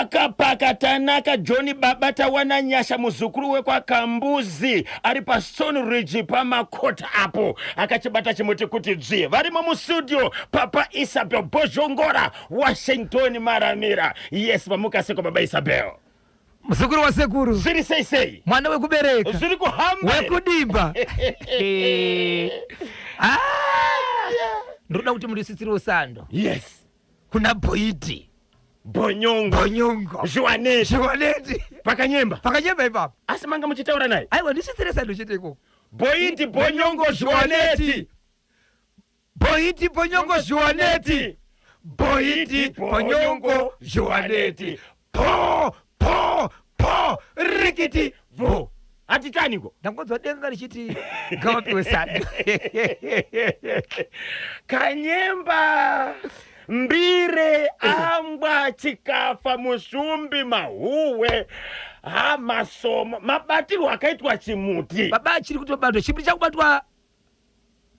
paka Tanaka Johnny Babata wananyasha muzukuru we kwa Kambuzi ari pa Stone Ridge pa Makota apo akachibata chimuti kuti dzie varimo mu studio Papa Isabel Bojongora Washington Maramira. Yes, vamukaseko Baba Isabel muzukuru wa sekuru ziri sei mwana we kubereka ziri kuhamba we kudimba ndoda kuti mulisitsire usando. Yes, kuna Boiti Bonyongo Jwaneti Pakanyemba ipapa asimanga muchitaura naye aiwa ndisitsire sando chiteko Boiti Bonyongo Jwaneti Boiti Bonyongo Jwaneti Boiti Bonyongo Jwaneti po rikiti vo atitaniko ndangodzwa denga lichiti gawapiwe sando. Kanyemba mbire ambwa chikafa musumbi mahuwe masomo mabatiro akaitwa chimuti baba chiri kutobatwa chipiri chakubatwa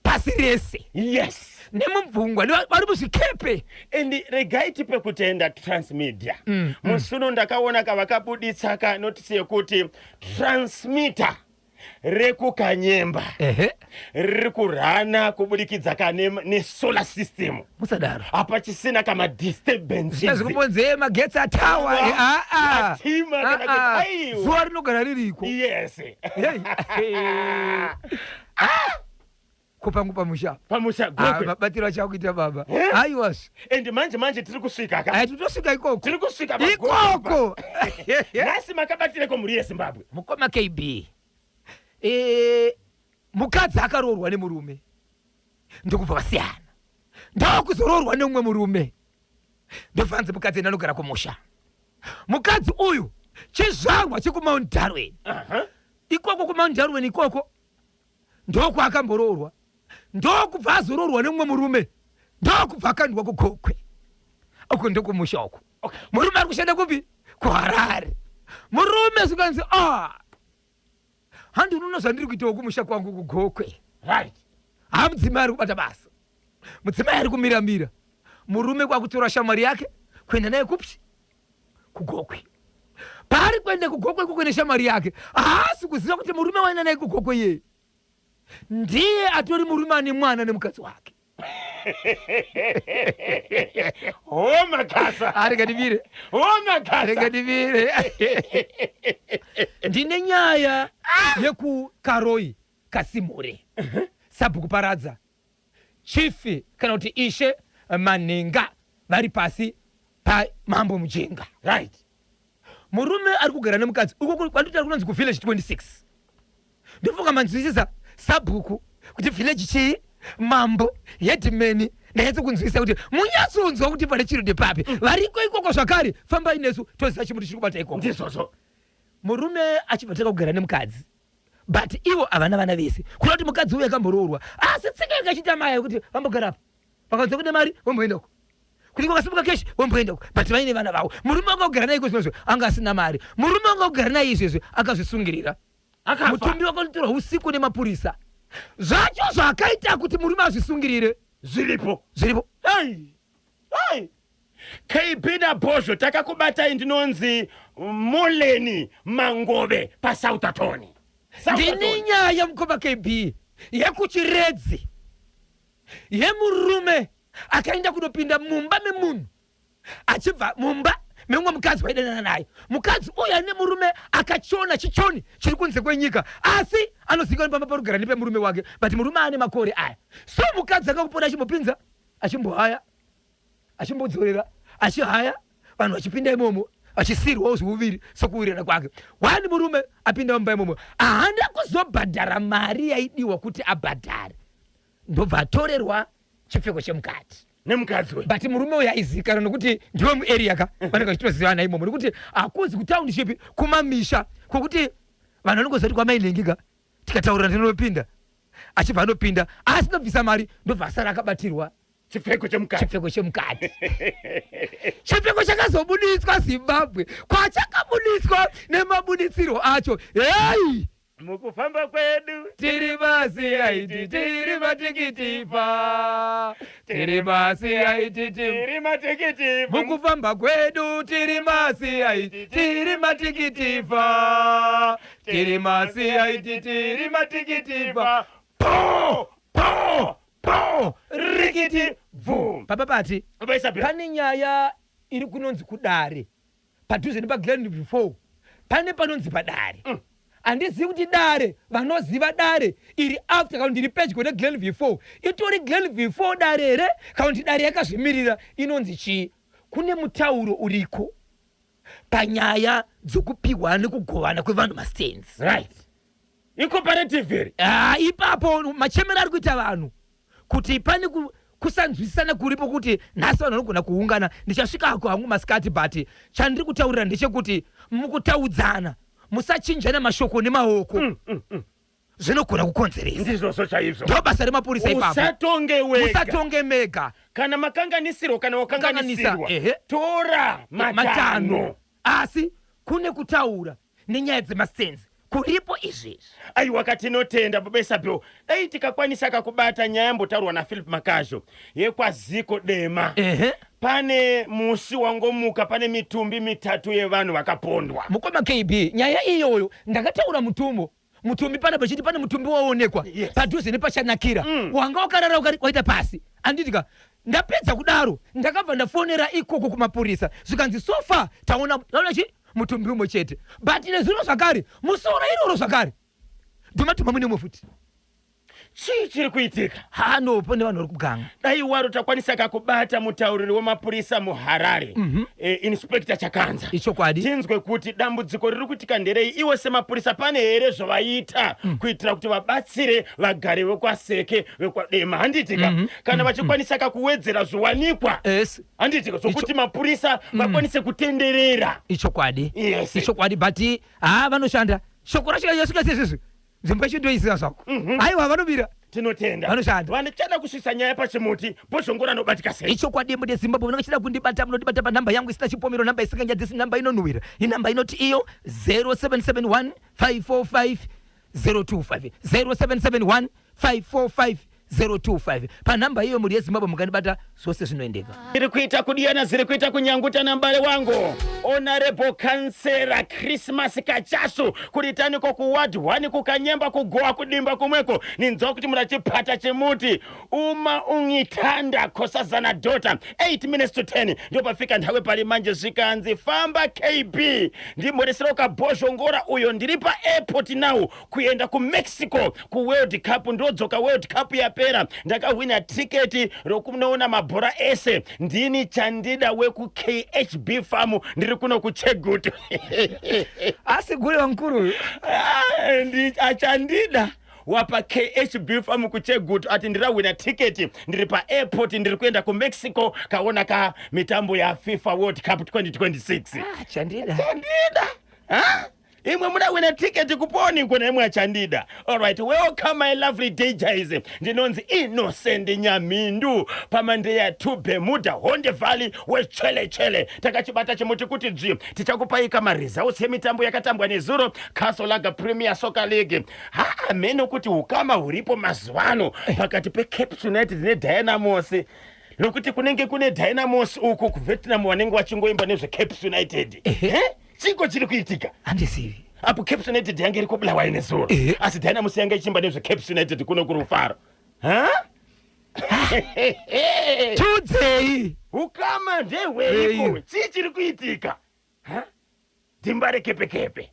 pasi rese. Yes, nemubvungwa vari muzvikepe and regaiti pekutenda transmedia musuno ndakaona kavakabuditsa kanotisi yekuti transmitter rekukanyemba riri kurana kubudikidza kane nesolar system musadaro apa chisina kama disturbances zikuponze magetsi atawa aiwa zuva rinogara ririko. Yes. Kupangu pamusha mabatiro achakuita baba aiwas and manje tiri kusvika ka tutosvika ikoko tiri kusvika ikoko nasi makabatireko muri yeZimbabwe mukoma KB mukadzi akarorwa nemurume ndokubva vasiyana ndokuzororwa neumwe murume ndobvanze mukadzi anogara kumusha mukadzi uyu chizvarwa chekumount Darwin ikoko kumount Darwin ikoko ndoko akambororwa ndokubva azororwa neumwe murume ndokubva akandwa kuGokwe uko ndokumusha uko murume ari kushanda kupi kuHarare murume zikanzi handi unoona zvandiri kuitawo kumusha kwangu kuGokwe right mudzimai ari kubata basa mudzimai ari kumiramira murume kwakutora shamwari yake kuenda naye kupi kuGokwe paari kuenda kuGokwe kukwene shamwari yake haasi kuziva kuti murume waenda naye kuGokwe yeye ndiye atori murume ane mwana nemukadzi wake. Makasa aregadivire ndine nyaya yekukaroi Kasimure sabhuku paradza chifi kana kuti Ishe Manenga vari pasi paMambo Mujenga. Right, murume ari kugara nemukadzi uko kwandoti ari kunonzi kuVillage 26 ndofoka manzwisisa sabhuku kuti village chii mambo headman ndaitse kunzwisa kuti munyatsonzwa kuti pane chiro ndepapi variko ikoko zvakare fambai nesu toziva chimuti chiri kubata ikoko ndizvozvo. murume achibva takagara nemukadzi but ivo havana vana vese kuna kuti mukadzi uyu akambororwa asi tsika ikachita maya kuti vambogara apa vakanzwa kune mari vamboenda uko kuti kwakasimuka keshi vamboenda uko but vaine vana vavo. murume angagara naye izvozvo anga asina mari. murume angagara naye izvezvo akazvisungirira mutumbi wakanotorwa usiku nemapurisa zvacho zvakaita kuti murume azvisungirire Zviripo. Hey. KB naBozho takakubatai ndinonzi Muleni Mangove paSouthampton. ndine nyaya mukoma KB yekuchiredzi yemurume akaenda kunopinda mumba memunhu achibva mumba memwe mukadzi waidanana naye. mukadzi uyu ane murume akachiona chichoni chiri kunze kwenyika asi anozivikanwa pamba parugara nepemurume wake but murume ane makore aya. so mukadzi akakupona achimupinza achimbohaya achimbodzorera achihaya vanhu vachipinda imomo achisirwawo zviuviri sokuwirana kwake. wani murume apinda mumba imomo haana kuzobhadhara mari yaidiwa kuti abhadhare ndobva atorerwa chipfeko chemukati nemukadzi we but murume uyu aizikanwa nokuti ndiwe muarea ka vanenge vachitozivana imomo nokuti hakuzi kutaunishipi kumamisha kwokuti vanhu vanongozati kwamainengika tikataurira ndinopinda achibva anopinda asi ndobvisa mari ndobva asara akabatirwa chipfeko chemukati. chipfeko chakazobuditswa Zimbabwe kwachakabuditswa nemabuditsiro acho. Hey, mukufamba kwedu tiri basi aiti tiri matikitipa, tiri basi aiti tiri matikiti mukufamba kwedu tiri masi aiti tiri matikitipa, tiri masi aiti tiri matikitipa. po po po rikiti vum. Papa pati pane nyaya iri kunonzi kudare padhuze nepaGlenville pane panonzi padare. Handizivi kuti dare vanoziva dare iri after kana ndiri pedyo neGlenville itori Glenville dare here kana kuti dare yakazvimirira inonzi chii. Kune mutauro uriko panyaya dzokupiwa nekugovana kwevanhu mastenzi, right? Incomparative ipapo machemero ari kuita vanhu kuti pane kusanzwisisana kuripo kuti nhasi vanhu vanogona kuungana. Ndichasvikako hangu masikati but chandiri kutaurira ndechekuti mukutaudzana musachinjana mashoko nemaoko zvinogona kukonzeresa. Ndizvo chaizvo. Ndo basa remapurisa ipapo. Usatonge mega. Kana makanganisiro kana wakanganisirwa tora matano. Asi kune kutaura nenyaya dzemasenzi kuripo izvezvi. Aiwa katinotenda babesabyo dai tikakwanisa kakubata nyaya yambotaurwa naPhilip Makajo yekwaziko dema. Pane musi wangomuka pane mitumbi mitatu yevanhu vakapondwa. Mukoma KB nyaya iyoyo ndakataura mutumbi pana pachiti pane mutumbi waonekwa padhuze nepachanakira wanga wakarara waita pasi. Anditika ndapedza kudaro ndakabva ndafonera ikoko kumapurisa zvikanzi sofa taona chi mutumbi umwe chete but nezviro zvakare musora iroro zvakare ndomatuma mune mufuti. Chii chiri kuitika? Hano pone vanhu vari kuganga. Dai waro takwanisa kakubata mutauriri wemapurisa muHarare Inspector Chakanza. Ichokwadi. Tinzwe kuti dambudziko riri kuitika nderei iwo semapurisa pane here zvovaita kuitira kuti vabatsire vagari vekwaseke vekwadema. Handitika kana vachikwanisa kakuwedzera zvowanikwa. Handitika zvokuti mapurisa vakwanise kutenderera. Ichokwadi. Yes. Ichokwadi but vanoshanda shoko racho yasvika sezvizvi nzvimbo yachindoisira zvako. Aiwa vanomira tinotenda vanoshanda vanochada kusvisa nyaya pachimuti bozvongora nobatika sei. Ichokwadi mune Zimbabwe vanachida kundibata munodibata panhamba yangu isina chipomero namba isinganyadzisi namba inonhuhwira inamba inoti iyo 0771 545 025 0771 545 025 panhamba iyo muri yeZimbabwe mukandibata zvose zvinoendeka. Ziri kuita kudiyana ziri kuita kunyanguta nambale wangu Honorable Kansera Christmas Kachasu kuritani ko kuward 1 kukanyemba kugoa kudimba kumweko ninzwa kuti murachipata chimuti uma ungitanda kosazana dota 8 minutes to 10 ndio pafika nthawe pali manje zvikanzi famba KB ndimhoresera ukabhozhongora uyo ndiri pa airport now kuenda ku Mexico ku World Cup ndodzoka World Cup yapera ndakawina tiketi rokunoona mabhora ese ndini Chandida weku KHB farm ndiri kuno kuChegutu. Asi gure wankuru ndi Chandida wapa KHB farm kuChegutu ati ndirawina tiketi ndiri pa airport ndiri kuenda ku Mexico kaona ka mitambo ya FIFA World Cup 2026. Chandida imwe munawina tiketi kuponi kuna imwe Chandida. Alright, welcome my lovely DJs. Ndinonzi Innocent Nyamindu pamandeya to Bermuda Honde Valley wechele takachibata chimuti kuti dzvi tichakupaika results yemitambo yakatambwa nezuro Casolaga Premier Soccer League. Meno kuti ukama huripo mazwano pakati pe Cape United neDynamos lokuti kunenge kune Dynamos uku kuVietnam wanenge wachingoimba nezve Cape United. Chiko chiri kuitika handisivi apo Cape United yange iri kubulawa nezuro asi Dynamos yange ichimba nezve Cape United kuno kurufaro. tudzei ukama ndeweiko chii chiri kuitika? Dimbare kepekepe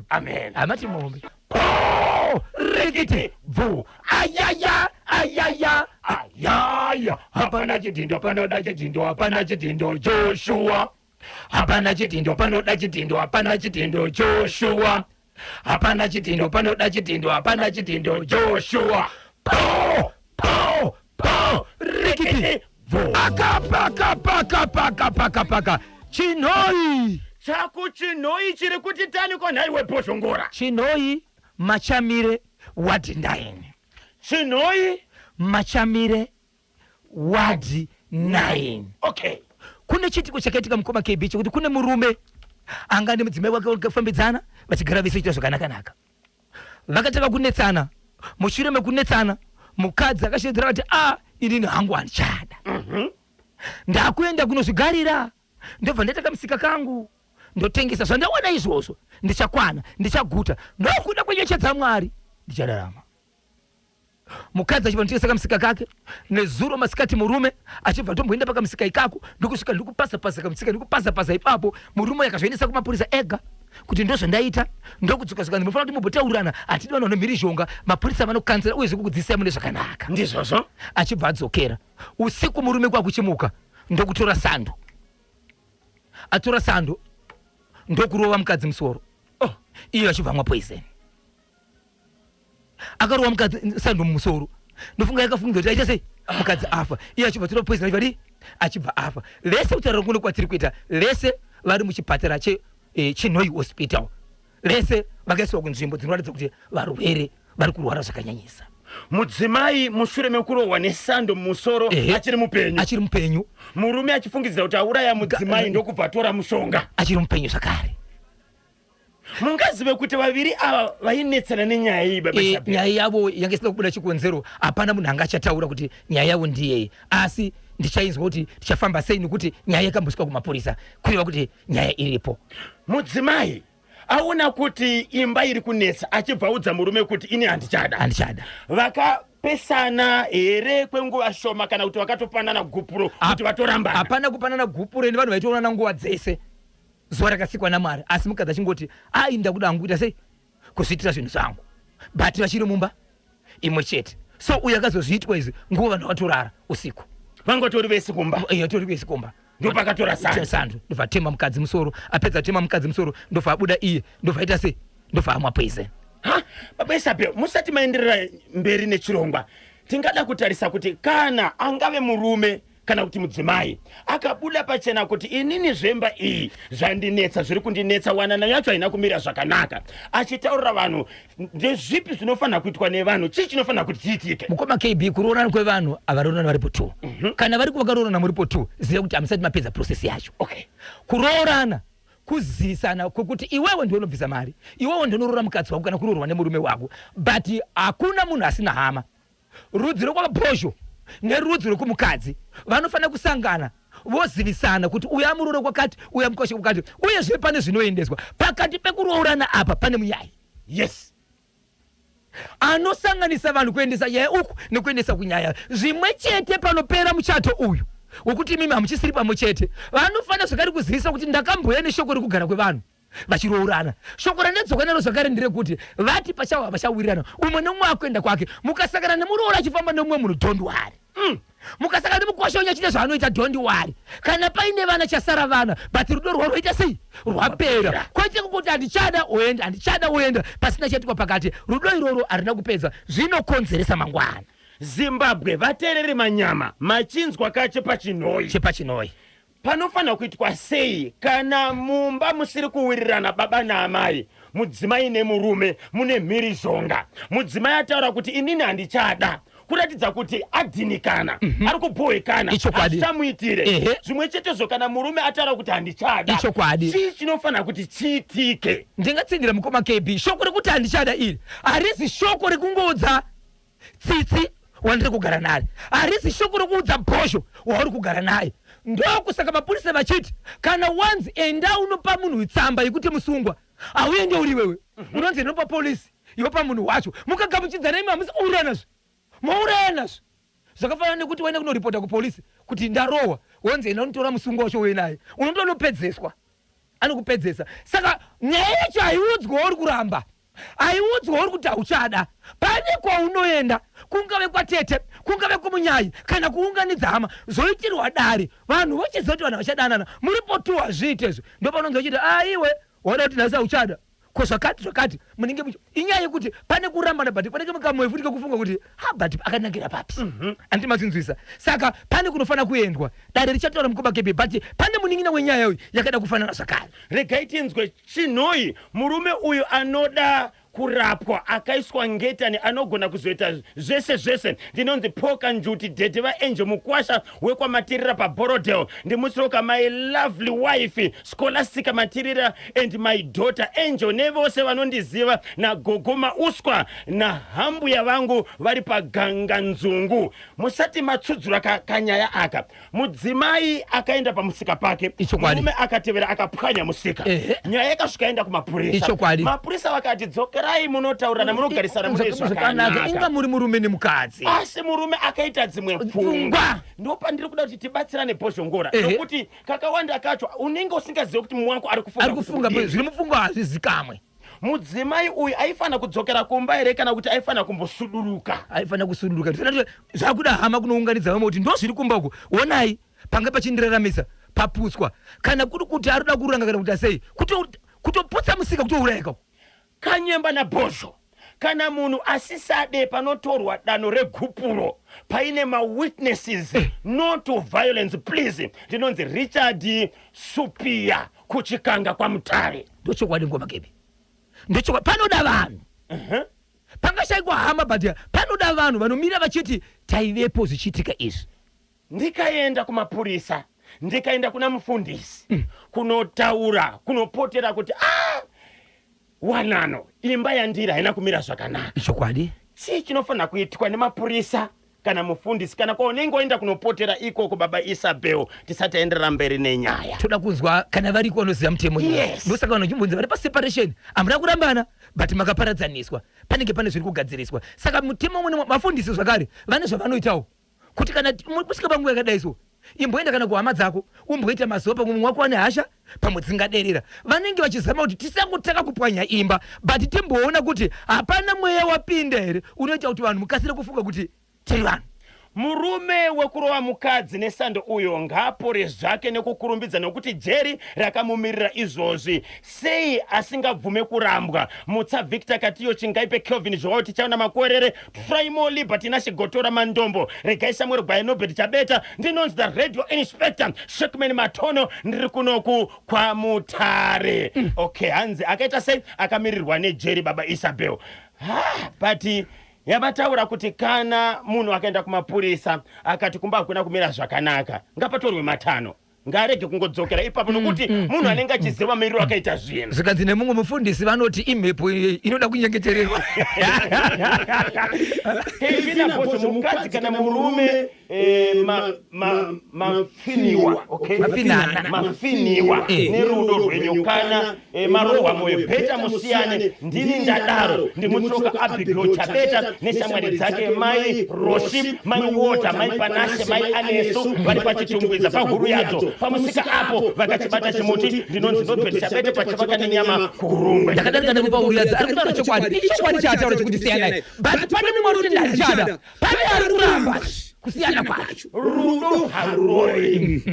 amen amati mombe rekete vu ayaya hapana chidindo Joshua hapana chidindo panoda chidindo Joshua hapana chidindo panoda chidindo Joshua po rekete vu paka chinoi chaku chinoi chiri kuti tani konhari webhozhongora chinoi machamire wadi 9 chinoi machamire wadi 9. Okay, kune chitiko chakaitika mukoma KB chekuti kune murume anga nemudzimai wake wakafambidzana vachigara vese kuita zvakanaka vakataka kunetsana. Mushure mekunetsana mukadzi akashedzera kuti inini hangu andichada. Ndakuenda kunozvigarira, ndobva ndataka musika kangu, ndotengesa zvandaona izvozvo, ndichakwana, ndichaguta, ndokuda kwenyechedza Mwari ndichararama. Mukadzi achibva notengesa kamusika kake, nezuro masikati murume achibva tomboenda pakamusika ikako, ndokusvika ndikupasa-pasa kamusika, ndikupasa-pasa ipapo. Murume akazviendesa kumapurisa ega kuti ndozvandaita, ndokudzoka-dzoka ndinofanira kuti mumbotaurirana, atidi vanhu vanomhirizhonga, mapurisa vanokanzera uyezve kukudzidzisai mune zvakanaka. Ndizvozvo. Achibva adzokera usiku, murume kwakuchimuka ndokutora sando, atora sando ndokurova mukadzi musoro. Iyo achibva amwa poison. Akarova mukadzi sando mumusoro, ndofunga yakafungidzwa kuti aita sei, mukadzi afa. Iyo achibva tora poison achibva afa. Lese kutaura kuno kwatiri kuita, lese vari muchipatara cheNhoi Hospital, lese vakaiswa kunzvimbo dzinoratidza kuti varwere vari kurwara zvakanyanyisa. Mudzimai mushure mekurohwa nesando mumusoro achiri mupenyu. Murume achifungidzira kuti auraya mudzimai ndokubva atora mushonga achiri mupenyu zvakare. Mungazive kuti vaviri ava vainetsana nenyaya iyi baba Shabheri? Nyaya yavo yanga isina kubuda chikonzero, hapana munhu anga achataura kuti nyaya yavo ndiyei, asi ndichainzwa kuti tichafamba sei nekuti nyaya yakambosvika kumapurisa kureva kuti nyaya iripo. Mudzimai aona kuti imba iri kunetsa, achibvaudza murume kuti ini handichada. Vakapesana here kwenguva shoma kana kuti vakatopanana gupuro kuti vatorambana? Hapana kupanana gupuro, ende vanhu vaitoonana nguva dzese, zuva rakasikwa naMwari. Asi mukadzi achingoti ndakuda hangu kuita sei, kuzviitira zvinhu zvangu, bati vachiri mumba imwe chete. So uyu akazozviitwa izvi nguva vanhu vatorara usiku, vangotori vese kumba. Tori vese kumba. Ndobva akatora sando, ndobva atema mukadzi musoro. Apedza kutema mukadzi musoro, ndobva abuda iye, ndobva aita sei, ndobva amwa poison. Baba Shabheri, musati maenderera mberi nechirongwa, tingada kutarisa kuti kana angave murume kana kuti mudzimai akabuda pachena kuti inini zvemba iyi zvandinetsa, zviri kundinetsa, wanana yacho haina kumira zvakanaka, achitaurira vanhu ndezvipi zvinofanira kuitwa nevanhu, chii chinofanira kuti chiitike? Mukoma KB, kuroorana kwevanhu avaroorana varipo 2. Kana vari vakaroorana muripo 2, ziva kuti hamusati mapedza process yacho. Kuroorana kuzivisana kwekuti iwewe ndiwe unobvisa mari, iwewe ndiwe unorora mukadzi wako kana kuroorwa nemurume wako, but hakuna munhu asina hama. Rudzi rwakabhozho nerudzi rwekumukadzi vanofanira kusangana vozivisana kuti uyu amurore kwakati, uyu amukoshe kwakati, uyezve pane zvinoendeswa pakati pekuroorana apa pane munyaya. Yes. Anosanganisa vanhu kuendesa nyaya uku nekuendesa kunyaya zvimwe chete. Panopera muchato uyu wekuti mimi hamuchisiri pamwe chete, vanofanira zvakare kuzivisa kuti ndakamboya neshoko rekugara kwevanhu vachiroorana. Shoko ranedzoka naro zvakare nderekuti vati pachawa vachawirirana, umwe nemumwe akuenda kwake. Mukasangana nemuroora achifamba nemumwe munhu, don't worry. Mukasangana nemukosha unyachita zvaanoita, don't worry. Kana paine vana chasara vana, but rudo rwaroita sei, rwapera. Kwete kuti handichada oenda, handichada oenda, pasina chaitwa pakati. Rudo iroro harina kupedza, zvinokonzeresa mangwana. Zimbabwe vateereri manyama machinzwa chepachinhoi. Panofanira kuitwa sei kana mumba musiri kuwirirana baba naamai, mudzimai nemurume mune mhirizhonga, mudzimai ataura kuti inini handichada, kuratidza kuti adhinikana, ari kubhohekana, achamuitire zvimwe chetezvo. Kana murume ataura kuti handichada, chii chinofanira kuti chiitike? Ndingatsindira mukoma KB, shoko rekuti handichada iri harizi shoko rekungoudza tsitsi wandiri kugara naye, harizi shoko rekuudza bhozho wauri kugara naye. Ndokusaka mapurisa vachiti kana once enda unopa munhu tsamba yekuti musungwa auende uri wewe, unonzi ndinopa polisi, yopa munhu wacho, mukagamuchidzana imi hamusi uranazvo, mauranazvo. Zvakafanana nekuti waenda kunoripota kupolisi kuti ndarohwa, wonzi enda unotora musungwa wacho uye naye, unondonopedzeswa, anokupedzesa. Saka nyaya yacho haiudzwa uri kuramba, haiudzwa uri kuti hauchada. Pane kwaunoenda, kungave kwatete, kungave kumunyai, kana kuunganidza hama, zoitirwa dare, vanhu vochiziva kuti vanhu vachadanana, muripo 2 hazviitezvo. Ndopanonzi vachiti iwe wada kuti nhasi hauchada, ko zvakati munenge inyaya yekuti pane kurambana, but panenge mukamwe futi kufunga kuti but akanakira papi, andimatsinzwisa. Saka pane kunofanira kuendwa, dare richataura mukoma KB, but pane muning'ina wenyaya uyu yakada kufanana zvakare. Regai tinzwe chinhoi, murume uyu anoda kurapwa akaiswa ngetani anogona kuzoita zvese ndinonzi poka njuti dhete vaangel mukwasha wekwamatirira paborodel ndimutsiroka my lovely wife scholastica matirira and my daughter angel nevose vanondiziva nagogoma uswa nahambuya vangu vari paganga nzungu. Musati matsudzura kanyaya aka mudzimai akaenda pamusika pake murume akatevera akapwanya musika nyaya yakasvika yaenda kumapurisa mapurisa vakati dzokerai munotaurana munogarisana mune zvakanaka inga muri murume nemukadzi asi murume akaita dzimwe pfungwa ndopandiri kuda kuti tibatsirane bhozhongora nokuti kakawanda kacho unenge usingazivi kuti mumwe wako ari kufunga zviri mupfungwa hazvizikamwe. mudzimai uyu aifana kudzokera kumba here kana kuti aifana kumbosuduruka? Aifana kusuduruka. Zvakuda hama kunounganidza vamwe kuti ndo zviri kumba uku onai panga pachindiraramisa papuswa kana kuri kuti arida kuranga kana kuti asei kutoputsa musika kutourayika kanyemba nabhozho. Kana munhu asisade panotorwa danho regupuro paine mawitnesses not to violence please ndinonzi Richard Supia kuchikanga kwa Mutare. Ndochokwadi ngoma kebe ndochokwadi panoda vanhu pangashayikwa hama but panoda vanhu vanomira vachiti taivepo zvichiitika izvi. Ndikaenda kumapurisa ndikaenda kuna mufundisi kunotaura kunopotera kuti wanano imba yandiri haina kumira zvakanaka. Ichokwadi chii chinofanira kuitwa nemapurisa kana mufundisi kana kwaunenge waenda kunopotera ikoko baba Isabel tisati aenderera mberi nenyaya. Toda kunzwa kana variko vanoziva mutemo ndosaka vanochimbunza vari paseparation hamuna kurambana but makaparadzaniswa panenge pane zviri kugadziriswa saka mutemo mune mafundisi zvakare vane zvavanoitawo kuti kana kusvika panguva yakadaiso imboenda kana kuhama dzako umboita mazuva pamwe mumwe wako ane hasha pamwe dzingaderera vanenge vachizama kuti tisangotaka kupwanya imba but timboona kuti hapana mweya wapinda here unoita kuti vanhu mukasire kufunga kuti tiri vanhu. Murume wekurova mukadzi nesando uyo ngaapore zvake nekukurumbidza nokuti jeri rakamumirira izvozvi sei asingabvume kurambwa. Mutsa Victor Katiyo chingaipe Kelvin zvavo tichaona makwerere Primo Liberty nashigotora mandombo regai Samuel Bayanobet chabeta ndinonzi the radio inspector Shekman Matono ndiri kunoku kwa Mutare. Okay hanzi akaita sei akamirirwa nejeri baba Isabel but yavataura kuti kana munhu akaenda kumapurisa akati kumba hakuna kumira zvakanaka ngapatorwe matano ngarege kungodzokera ipapo nokuti munhu anenge achiziva mamiriro akaita zvinhu. Zvikanzi nemumwe mufundisi vanoti imhepo inoda kunyengetererwa. Kevinapocho mukadzi kana murume mafiniwa nerudo rwenyu kana marohwa moyo bheta musiyane ndini ndadaro ndimutsoka Abigail Chabeta neshamwari dzake mai Roship mai Water mai Panase mai Anesu vari pachitumbwiza pahuru yadzo pamusika apo vakachibata chimuti ndinonzi Nobel Chabeta pachavaka nenyama kurungwe. Ndakadarika nepahuru yadzo ari kutaura chokwadi ichokwadi chaataura chekuti siyanai but pane mumwe ruti ndachada pane ari kuramba kusiyana kwacho rudo haroi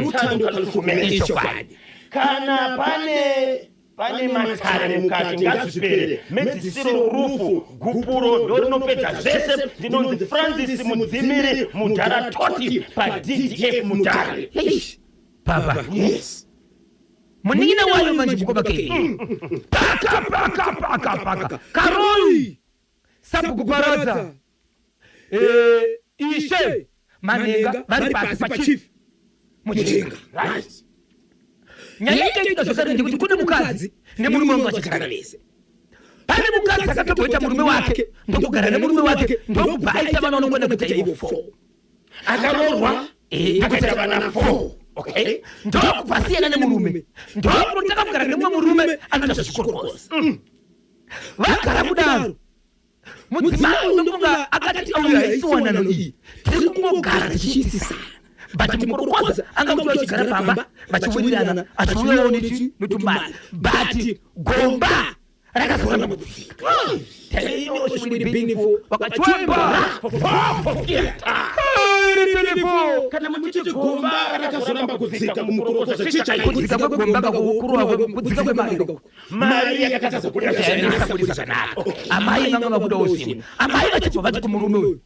utando kalukumene chokwadi kana pane matare mukati ngazvipere medzisiro rufu gupuro ndorinopedza zvese ndinonzi Francis Mudzimiri Mudhara Toti paDDF Mudhara. Baba yes muningina wayo manje mukoma ke paka karoi sabu kuparadza ishe manenga vari pasi pachief mujinga right nyaya ikaita zvakare ndikuti kune mukadzi nemurume wangu vachigara vese pane mukadzi akatomboita murume wake ndokugara nemurume wake ndokubva aita vana vanokwenda kuita ivo 4 akarorwa akaita vana 4 okay ndokubva asiyana nemurume ndokunotaka kugara nemumwe murume anoita zvechikorokosi vagara kudaro mudzimai unofunga akati auya isiwanano iyi tiri kungogara tichiitisana but mukorokoza anga kuti vachigara pamba vachiwirirana achiuyawo netumari but gomba rakazoramba kudzika vakachwemba kana muchiti gomba rakazoramba kudzika mukorokoza kudzika kwegomba kakukurwa kudzika kwemari yakatadza kuria zvanaka amai vanga vabuda usimu amai vachibva vati kumurume uyu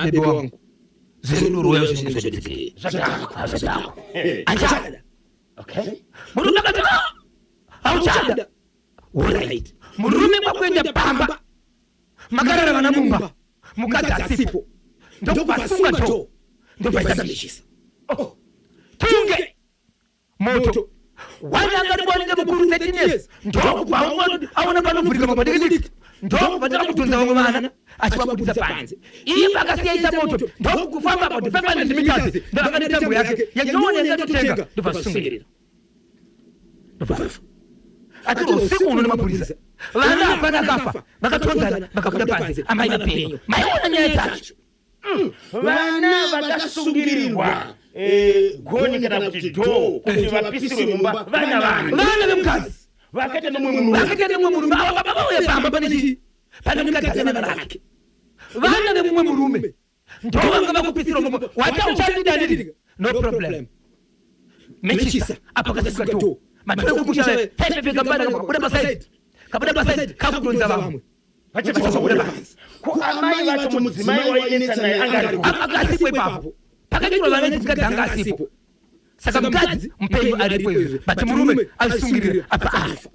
bebe wangu zvirurweyo zvinenge zvodikei achada murume akati auchada alright murume mwakwenda pamba makarara vana mumba mukadzi asipo ndokuvasunga to ndovaisa mishisa tunge moto wanangaribwanenge mukuru 13 years ndokuva aona panovhurika mabadikidiki ndokuvatara kutonza vamwe vana achivabudisa panze iye pakasiyaisa moto ndokufamba pa 500 meters ndavanga netambo yake yainoona ingatotenga ndopasungirira atiro usiku uno nemapurisa vana hapana kafa vakatonzana vakabuda panze amai vapenyu maiona nyaya dzacho vana vakasungirirwa goni kana kuti dhoo kuti vapisirwe mumba vana vemukadzi vakati nemwe murume avauye pamba pane mukadzi ane vana vake vana vemumwe murume ndovanga vakupisirwa mumba watauchandidadidika no problem mechisa apa kasasuka dhoo matekumusha pepepe kabuda pasaidi kakutonza vamwe ko amai vacho mudzimai wainetsa naye akasikwe papo pakatirwa vana mukadzi anga asipo saka mukadzi mupenyu aripo izvo bati murume azvisungirira apa afa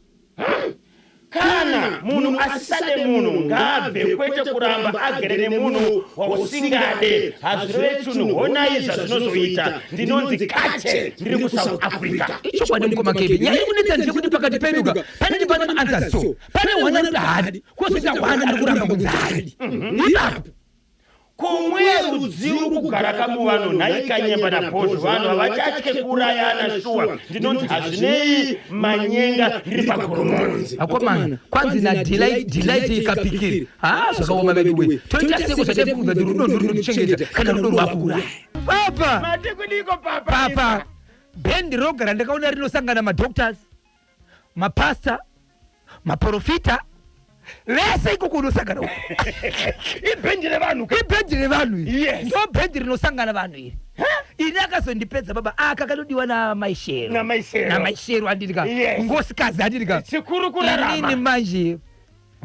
kana munhu asisade munhu ngaabve kwete kuramba agere nemunhu wausingade hazvireve chinhu honai zvazvinozoita ndinonzi kache ndiri kusouth africa icho kwadi mukomakevi nyaya kunetsa ndechekuti pakati peduka panenge pane maanza so pane hwana rudahadi kwozoita hwana arikuramba kunzahadi ipapo kumwe rudzivo kugara kamuvanhu nhaikanyemba naposvo vanhu havachatye kurayana shuwa ndinonzi hazvinei manyenga ndiri pagoromonzi akomana kwanzi na delight ikapikiri zvakaoma veduwe toita seko zvataifunza kuti rudo ndorinochengeta kana rudo rwakuraya papa matikudiko papa bhendi rogara ndakaona rinosangana madoctors mapasta maprofita vese iko kunosangana ibhendi revanhu iri ndo bhendi rinosangana vanhu iri ini akazondipedza baba kanodiwa namaishero andirika ngosikazi andirika chikuru kurarama inini manje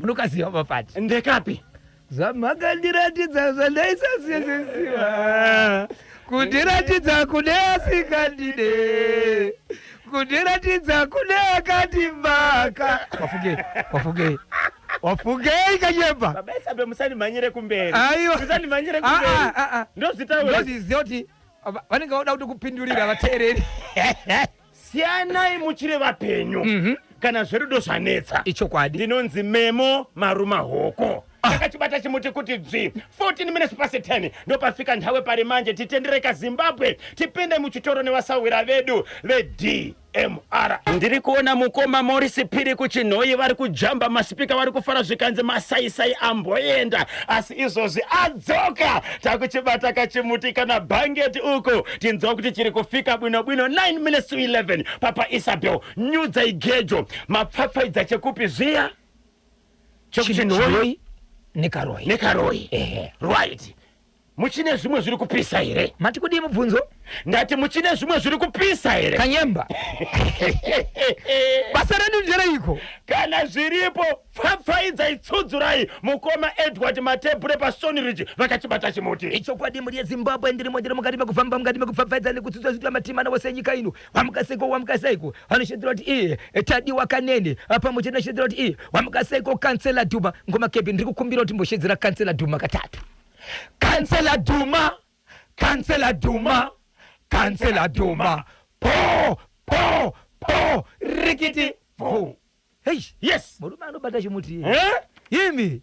munokaziva mapati ndekapi zvamakandiratidza zvandaisasiyesesiwa kundiratidza kune asikandide kundiratidza kune akatimbaka wafugei kanyemba baba isabe musanimanyire kumberi aiwa musanimanyire kumberi ndozviziva kuti vanenge vauda kuti kupindurira vateereri siyanai muchiri vapenyu kana zverudo zvanetsa ichokwadi ndinonzi memo maruma hoko takachibata chimuti kuti dzvi 14 minutes past 10 ndopafika nthawe pari manje titendereka zimbabwe tipinde muchitoro nevasawira vedu veDMR. ndiri kuona mukoma Morris Phiri kuchinhoyi vari kujamba masipika vari kufara zvikanzi masaisai amboenda asi izvozvi adzoka takuchibata kachimuti kana bhangeti uko tinzwa kuti chiri kufika bwino 9 minutes to 11 papa Isabel nyudza igejo mapfapfaidza chekupi zviya chokuchinhoyi nekaroi right muchine zvimwe zviri kupisa here mati kudii mubvunzo ndati muchine zvimwe zviri kupisa here kanyemba basa redu ndereiko kana zviripo pfapfaidza itsudzurai mukoma Edward Matebure paStone Ridge vakachibata chimuti ichokwadi muri yeZimbabwe ndiri mukati mekufamba mukati mekupfapfaidza nekutsudza zvitula matimana wose nyika ino wamukaseiko vanoshedzera kuti tadiwa kanene pamwe chete noshedzera kuti wamukaseiko kansela Duma ngoma kepi ndiri kukumbira kuti mboshedzera kansela Duma katatu kansela Duma po rikiti po hey yes murume anobata chimuti imi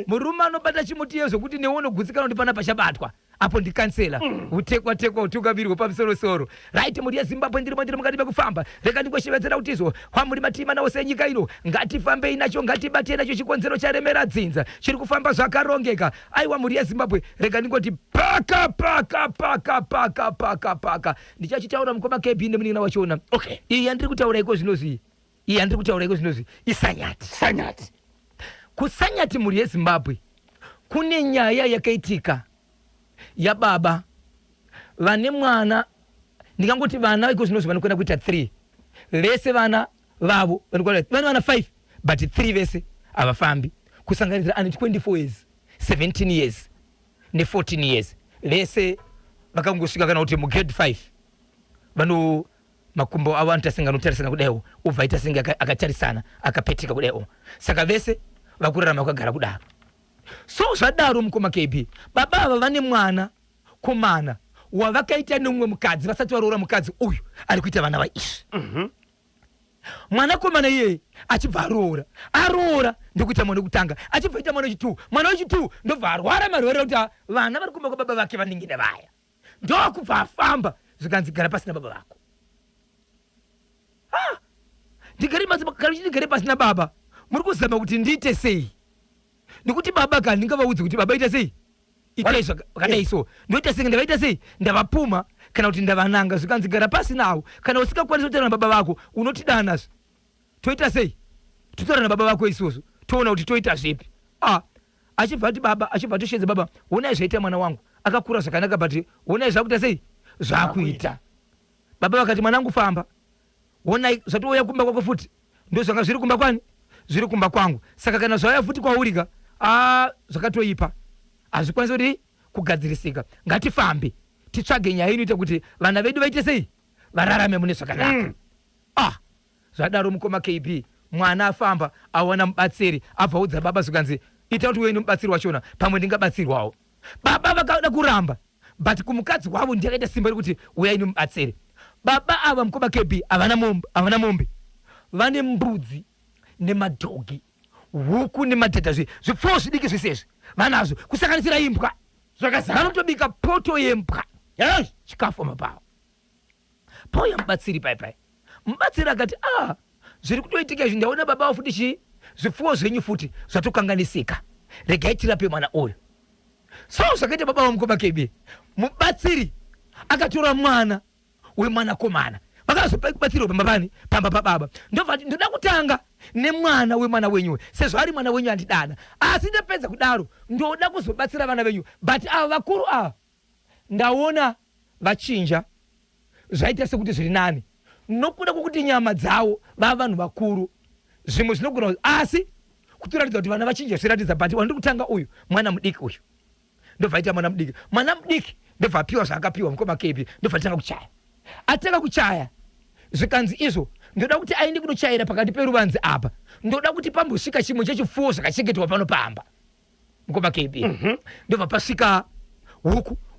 murume anobata chimuti yezo kuti neunogutsikana kuti pana pachabatwa apo ndikansela utekwa utungamirwa pamusoro right muri yeZimbabwe ndiri mukati mekufamba reka ndingoshevedzera kuti izvo kwamuri matima nawo senyika ino ngatifambei nacho ngatibatei nacho chikonzero charemera dzinza chiri kufamba zvakarongeka aiwa muri yeZimbabwe reka ndingoti paka ndichachitaura mukoma KB nemunina wachiona okay iyi yandiri kutaura iko zvinozvi isanyati kusanyati muri yeZimbabwe kune nyaya yakaitika yababa vane mwana ndikangoti vana iko zvinozvi vanokwenda kuita 3 vese vana vavo vane vana 5 but 3 vese havafambi kusanganira ane 24 years 17 years ne14 years vese vakangosvika kana kuti mugrade 5 makumbo awantu asinga nutarisana kudeo uva itasinga akacharisana akapetika kudeo saka vese vakurarama kwagara kudaro. So zvadaro mukoma KB baba vane mwana komana wavakaita nomwe mukadzi vasati varoora mukadzi uyu ari kuita vana vaizvi. Mwana komana iye achibva aroora ndokuita mwana wekutanga achibva ita mwana wechitu mwana wechitu ndobva arwara marwere kuti vana vari kumba kwababa vake vaningine vaya ndokubva afamba zvikanzi gara pasina baba vako. Ndigare pasina baba muri kuzama kuti ndiite sei nekuti baba kana ndingavaudze kuti baba ita sei itai zvakadai so ndoita sei ndavaita sei ndavapuma kana kuti ndavananga zvikanzi gara pasi nawo kana usingakwanisi kutaura nababa vako unotidanazve toita sei totaura nababa vako isusu toona kuti toita zvipi. Achibva ati baba achibva toshedza baba onai zvaita mwana wangu akakura zvakanaka but onai zvakuita sei zvakuita. Baba vakati mwanangu famba onai zvatouya kumba kwako futi ndozvanga zviri kumba kwani zviri kumba kwangu saka kana zvauya futi kwaurika zvakatoipa hazvikwanisi kuti kugadzirisika ngatifambe titsvage nyaya inoita kuti vana vedu vaite sei vararame mune zvakanaka. Zvadaro mukoma KB mwana afamba awana mubatsiri abvaudza baba zvikanzi ita kuti uende mubatsiri wachona pamwe ndingabatsirwawo. Baba vakada kuramba but kumukadzi wavo ndiyakaita simba rekuti uyai mubatsiri. Baba ava mukoma KB havana mombe vane mbudzi nemadhogi huku nemadhadha zvipfuwo zvidiki zvisezvi vanazvo kusanganisira imbwa vanotobika poto yembwa chikafu mapavo pauya mubatsiri paipai. Mubatsiri akati zviri kutoitika izvi ndaona baba wafuti zvipfuwo zvenyu futi zvatokanganisika regai tirape mwana uyu. So zvakaita baba vamukoma KB mubatsiri akatora mwana wemwana komana vakazobatsiriwa pambapani pamba pababa ndovati ndoda kutanga nemwana wemwana wenyu sezvo ari mwana wenyu andidana asi ndapedza kudaro ndoda kuzobatsira vana venyu but ava vakuru ndaona vachinja zvaita sekuti zviri nani nokuda kwokuti nyama dzavo vava vanhu vakuru zvimwe zvinogona asi kutoratidza kuti vana vachinja zviratidza but wandiri kutanga uyu mwana mudiki uyu ndobva aita mwana mudiki ndobva apiwa zvaakapiwa mukoma KB ndobva atanga kuchaya atanga kuchaya zvikanzi izvo ndoda kuti aende kunochaira pakati peruvanzi apa ndoda kuti pambosvika chimwe chechipfuwo zvakachengetwa pano pamba mukoma KB. Ndobva pasvika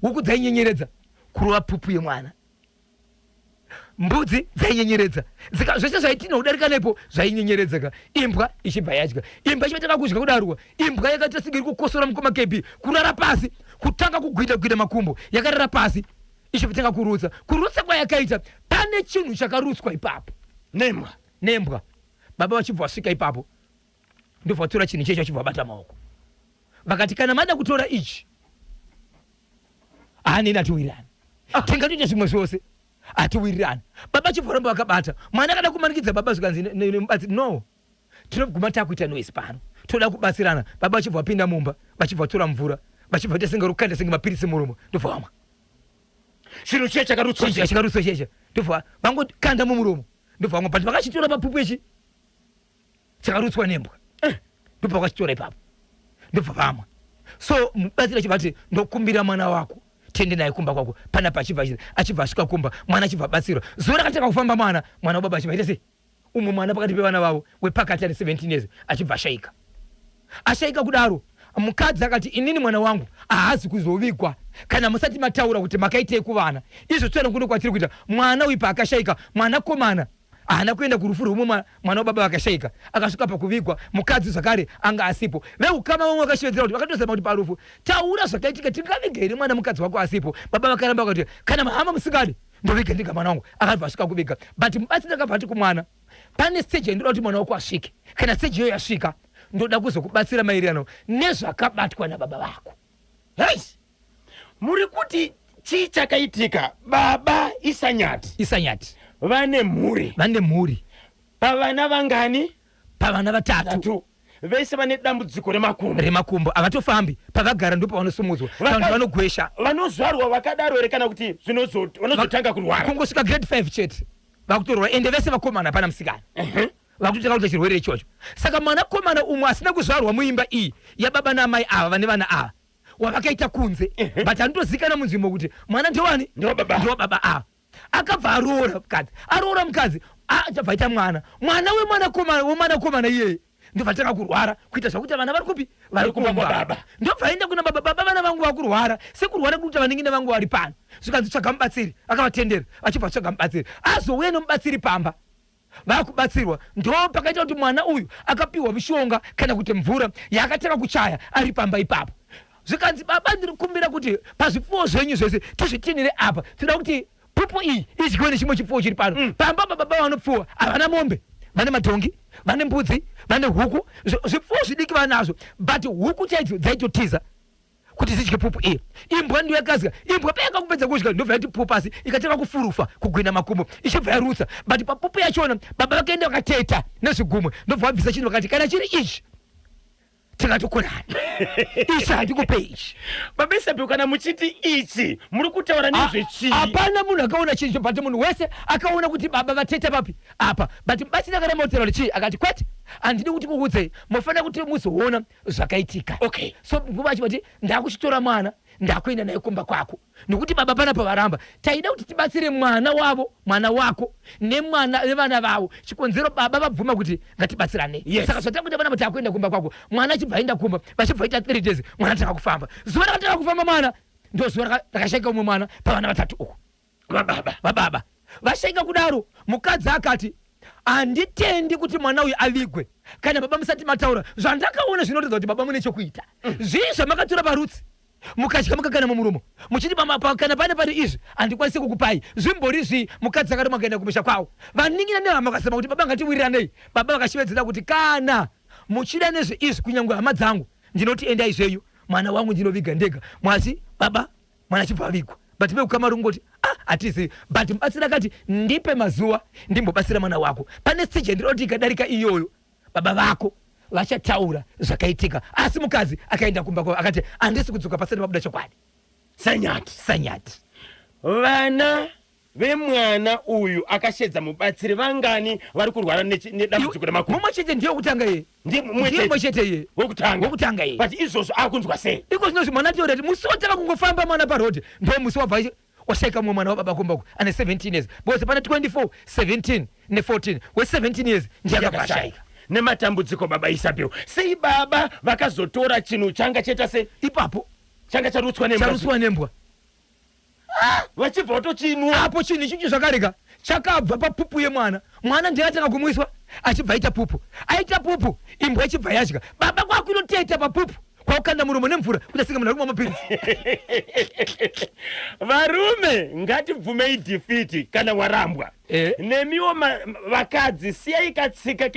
huku dzainyenyeredza kurova pupu yemwana mbudzi dzainyenyeredza zvese zvaitina kudarika nepo zvainyenyeredzeka imbwa ichibva yadya imbwa ichivatanga kudya kudarwa imbwa yakati asinga iri kukosora mukoma KB kurara pasi kutanga kugwida makumbo yakarara pasi ichibva kurutsa kwayakaita pane chinhu chakarutswa ipapo nembwa. Baba vachibva vasvika ipapo ndobva vatora chinhu checho vachibva vabata maoko vakati kana mada kutora ichi neni atiwirirani tingatoita zvimwe zvose atiwirirani. Baba achibva ramba vakabata mwana akada kumanikidza baba zvikanzi nemubatsiri no tinoguma takuita noise pano toda kubatsirana. Baba vachibva vapinda mumba vachibva vatora mvura vachibva vaita senge rukanda senge mapirisi muromo ndobva vamwa chinhu chiye chakarutswa cheche ndobva vangokanda mumuromo ndobva vamwa but vakachitora papupu ichi chakarutswa nembwa ndobva vakachitora ipapo ndobva vamwa. So mubatsiri achibva ndokumbira mwana wako tende naye kumba kwako panapa achibva asvika kumba mwana achibva abatsirwa zuva rakatanga kufamba mwana wababa achibva ita sei umwe mwana pakati pevana vavo wepakati ari 17 years achibva ashaika kudaro. Mukadzi akati inini mwana wangu haazi kuzovigwa kana musati mataura kuti makaitei kuvana izvo tsvana kuno kwatiri kuita mwana uyu paakashaika mwana komana haana kuenda kurufu rwomwe mwana wababa vakashaika akasvika pakuvigwa mukadzi zvakare anga asipo veukama vamwe vakashevedzera kuti vakatozama kuti parufu taura zvakaitika tingaviga here mwana mukadzi wako asipo. Baba vakaramba vakati kana mahama musikadi ndoviga ndiga mwana wangu akabva asvika kuviga but mubatsiri akabva ati kumwana pane stage ndoda kuti mwana wako asvike kana stage iyoyo yasvika ndoda kuzokubatsira maererano nezvakabatwa nababa vako. Muri kuti chii chakaitika baba isanyati vane mhuri pavana vangani pavana vatatu vese vane dambudziko remakumbo avatofambi pavagara ndipo vanosumudzwa vanhu vanogwesha vanozvarwa vakadaro here kana kuti vanozotanga kurwara kungosvika grade 5 chete vakutorwa ende vese vakomana hapana musikana vakutotanga kuita chirwere ichocho. Saka mwana komana umwe asina kuzvarwa muimba iyi yababa namai ava vane vana ava wavakaita kunze but handotozikana munzvimbo kuti mwana ndowani ndowababa ava akabva aroora mukadzi achabva aita mwana wemwana komana iyeye ndobva tanga kurwara kuita zvakuti vana vari kupi vari kumba baba ndobva aenda kuna baba vana vangu vakurwara sekurwara kuti vaningine vangu vari pano zvikanzi tsvaga mubatsiri akavatendera achibva tsvaga mubatsiri azouya nomubatsiri pamba vakubatsirwa ndo pakaita kuti mwana uyu akapiwa mishonga kana kuti mvura yakatanga kuchaya ari pamba ipapo zvikanzi baba ndiri kumbira kuti pazvipfuwo zvenyu zvese tizvitinire apa tinoda kuti pupu iyi idyiwe nechimwe chipfuwo chiri pano pamba baba vanopfuwa havana mombe vane matongi vane mbudzi vane huku zvipfuwo zvidiki vanazvo but huku chaidzo dzaitotiza kuti zidye pupu iyi imbwa ndiyo yakazya imbwa payanga kupedza kudya ndobva yati pupu asi ikatanga kufurufa kugwina makumbo ichibva yarutsa but papupu yachona baba vakaenda vakateta nezvigumwe ndobva vabvisa chinhu vakati kana chiri ichi tingatokonana ichi handikupe ichi baba Isapi kana muchiti ichi muri kutaura nezvechii hapana munhu akaona chinhu but munhu wese akaona kuti baba vateta papi apa but mubatsiri akaramba kutaura kuti chii akati kwete handidi kuti muudze mufanira kuti muzoona zvakaitika okay so nguva achivati ndakuchitora mwana ndakuenda naye kumba kwako nokuti baba pana pavaramba taida kuti tibatsire mwana wako nevana vavo chikonzero baba vabvuma kuti ngatibatsirane saka zvatakuita vana vatakuenda kumba kwako mwana achibva aenda kumba vachibva aita 3 days mwana atanga kufamba zuva rakatanga kufamba mwana ndo zuva rakashaika umwe mwana pavana vatatu uku vababa vashaika kudaro mukadzi akati handitendi kuti mwana uyu avigwe kana baba musati mataura zvandakaona zvinoratidza kuti baba mune chokuita zvii zvamakatora parutsi mukadya mukagana mumuromo muchiti kana pane pari izvi handikwanisi kukupai zvimbori zvii mukadzi akati makaenda kumusha kwavo vaningina nehama vakasema kuti baba ngatiwiriranei baba vakashivedzera kuti kana muchida nezveizvi kunyange hama dzangu ndinoti endai zvenyu mwana wangu ndinoviga ndega mwasi baba mwana achibva avigwa but vekukamari ngoti hatizivi but mubatsiri akati ndipe mazuva ndimbobatsira mwana wako pane stage ndiroti ikadarika iyoyo baba vako vachataura zvakaitika asi mukadzi akaenda kumba kwavo akati handisi kudzoka pasati pabuda chokwadi sanyati vana vemwana uyu akashedza mubatsiri vangani vari kurwara nedambudziko remakumbo mumwe chete ndiye wokutanga iye ndiye chete iye wokutanga iye but izvozvo akunzwa sei iko zvinozvi mwana atioreti musi wotanga kungofamba mwana parodhi ndo musi wabva washaika mumwe mwana wababa kumbako ane 17 years because pana 24 17 ne14 we17 years ndiye akashaika nematambudziko baba Isapi sei baba vakazotora chinhu changa cheta sei ipapo changa charutswa nembwa vachibva watochinwa apo chinhu ichicho zvakareka chakabva papupu yemwana mwana ndiye atanga kumwiswa achibva aita pupu imbwa ichibva yadya baba kwakunoteta papupu kwakukanda muromo nemvura kuti asika munhu ari kumwa mapirizi varume ngatibvumei dhifiti kana warambwa nemiwo vakadzi siyai katsika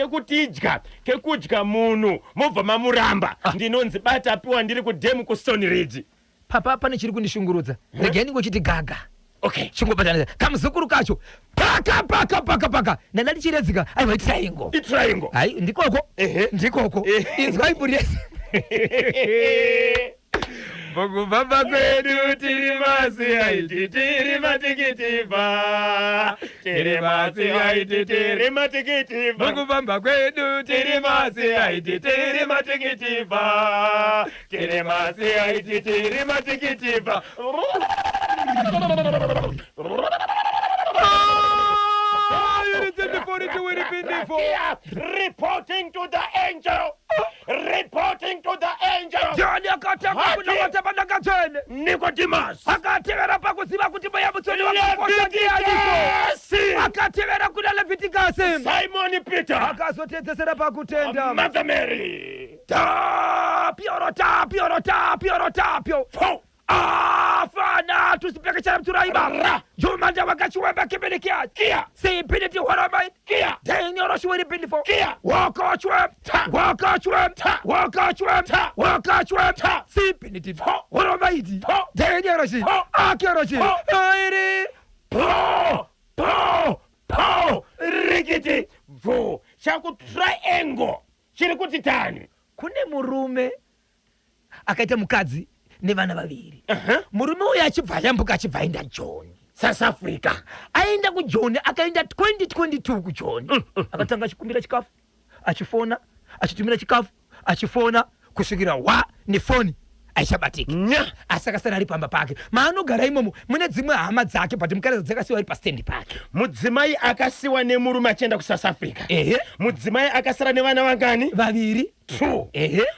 kekudya munhu mobva mamuramba ndinonzi bata apiwa ndiri kudhemu kuStone Ridge papa pane chiri kundishungurudza regai ningochiti gaga okay chingopatana kamuzukuru kacho paka nandati chiredzika aiwa triangle hai ndikoko inzwai buresi Mukufamba kwedu tiri masi haiti tiri matikitifa tiri masi haiti tiri matikitifa mukufamba kwedu tiri masi haiti tiri matikitifa tiri masi haiti tiri matikitifa Reporting to the angel. Jani akataka kunawata badakatene. Nicodemus. Akatevera pakuziva kuti mayabutsoni wakukosi. Akatevera kuna Leviticus. Simon Peter. Akazotedzesera pakutenda. Mother Mary. Piorotapio. Fana tusipeke chara mturaiba jumanja wakachiwemba kibini kia sipiniti horamai kia deni oroshweri pinifo kia wakachwem sipiniti horamaidi deni oroshi akioroshi airi po rikiti vo chaku triangle chiri kuti tani kune murume akaita mukadzi nevana vaviri murume uyu achibva yambuka achibva aenda Joni South Africa aenda kuJoni akaenda 2022 kuJoni akatanga achikumbira chikafu achifona achitumira chikafu achifona kusvikira nefoni aishabatika asakasara ari pamba pake maanogara imomo mune dzimwe hama dzake but mukadzi dzakasiwa ari pastendi pake. mudzimai akasiwa nemurume achienda kuSouth Africa. mudzimai akasara nevana vangani? vaviri.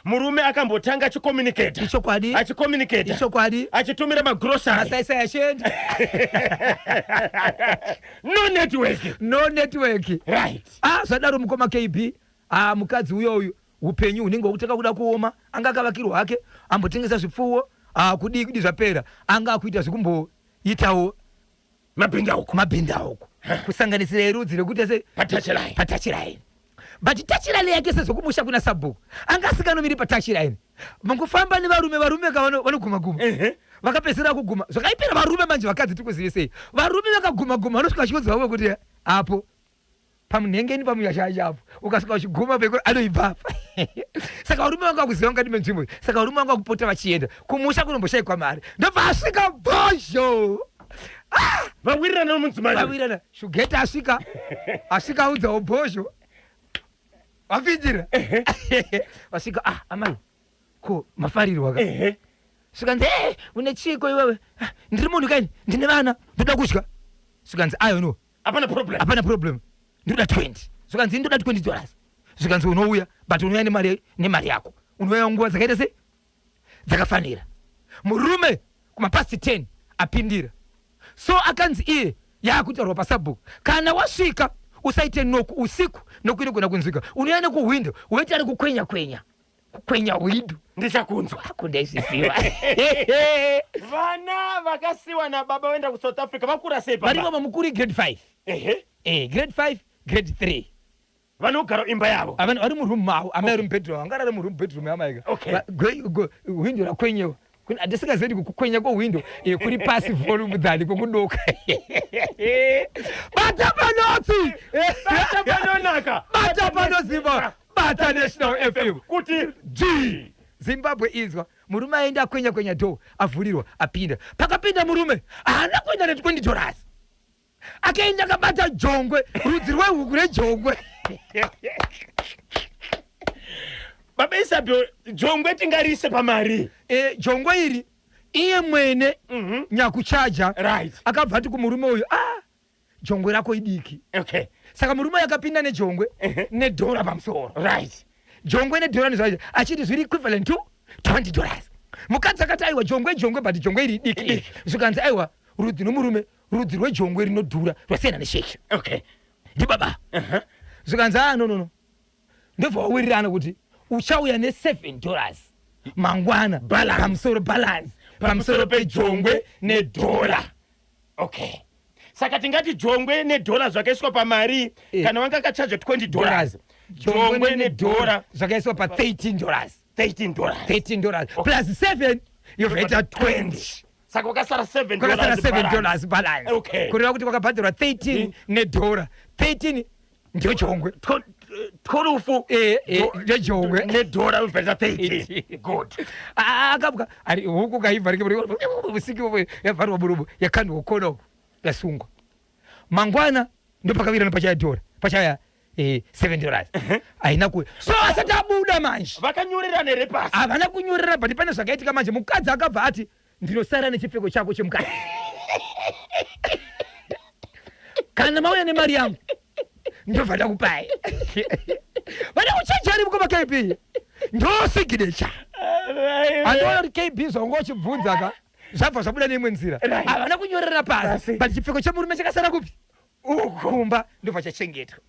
murume akambotanga achikomunicata. ichokwadi. achikomunicata. ichokwadi. achitumira magrosari. asaisa yashenda. no network. Right. Zvadaro mukoma KB. Mukadzi uyoyu upenyu unenge ukutaka kuda kuoma anga akavakirwa hake ambotengesa zvipfuwo kudi zvapera anga akuita zvikumboitawo mabhindauko kusanganisira erudzi rekuti se patachiraini but tachiraini yake sezokumusha kuna sabhuku anga asikanomiri patachiraini mukufamba nevarume vanoguma vakapesera kuguma zvakaipera varume manje vakadzi tikuzivisei varume vakaguma vanosvika chiudza wavo kuti apo pamunhengeni pamuyashachapo ukasvika uchiguma peko anoibvapa saka varume vanga kuziva ngati menzvimbo saka varume vanga kupota vachienda kumusha kunomboshayikwa mari ndobva asvika bhozho vawirirana nomudzimai vawirirana shugeta asvika audzawo bhozho vapindira vasvika amai ko mafarirwa ka svikanzi une chiko iwewe ndiri munhu kaini ndine vana ndoda kudya svikanzi no hapana problem ndoda 20 svikanzi ndoda $20 svikanzi unouya but unouya nemari yako unouya nguva dzakaita sei dzakafanira murume kumapasti 10 apindira so akanzi iye yaakutaurwa pasabhuku kana wasvika usaite noku usiku noku inogona kunzwika unouya nekuhwindo unoita ari kukwenya hwindo ndichakunzwa kundaisisiwa vana vakasiwa nababa voenda kuSouth Africa vakura sei varimo mamukuru grade 5 grade 5 grade 3 vanogara imba yavo vari muroom mavo amai ari mubedroom angara ari muroom bedroom yamaika hwindo rakwenyewa ndisingazivi kukwenya kwewindo kuri pasi volume dhani kwekudoka bata panotsi bata panozimba bata National FM kuti G Zimbabwe izwa murume aenda kwenya do avhurirwa apinda pakapinda murume haana kuenda $20 akaenda kabata jongwe rudzi rwehuku rejongwe baba Isabel jongwe tingarise pamari jongwe iri iye mwene nyakuchaja right akabva ati kumurume uyu jongwe rako idiki saka murume yakapinda nejongwe nedhora pamusoro right jongwe nedhora nezvaizvo achiti zviri equivalent to $20 mukadzi akati aiwa jongwe but jongwe iri idiki zvikanzi aiwa rudzi nomurume rudzi rwejongwe rinodhura rwasiyana neshesha ndibaba zvikanzi no ndobva wawirirana kuti uchauya $7 mangwana pamusoro pejongwe nedhora saka tingati jongwe nedhora zvakaiswa pamari kana wanga akachajwa $20 jongwe nedhora zvakaiswa pa $13 plus 7 yobvaita 20 saka wakasara $7 balance kureva kuti kwakabhadharwa 13 nedhora 13 ndio jongwe 12 ndejongwe nedhora ubvesa 30 good akabuka ari huku kaibva usiku yabvarwa murumu yakandwa ukona yasungwa mangwana ndo pakavirana pachaya dhora pachaya $7 aina kuya so asati abuda manje vakanyorera nerepasi havana kunyorera but pane zvakaitika manje mukadzi akabva ati ndinosara nechipfeko chako chemukadzi kana mauya nemari yangu ndobva ndakupai vada kuchenjeri mukoma KB ndosignature andoona kuti KB zvanga uchibvunza ka zvabva zvabuda neimwe nzira havana kunyorera pasi but chipfeko chemurume chakasara kupi kumba ndobva chachengetwa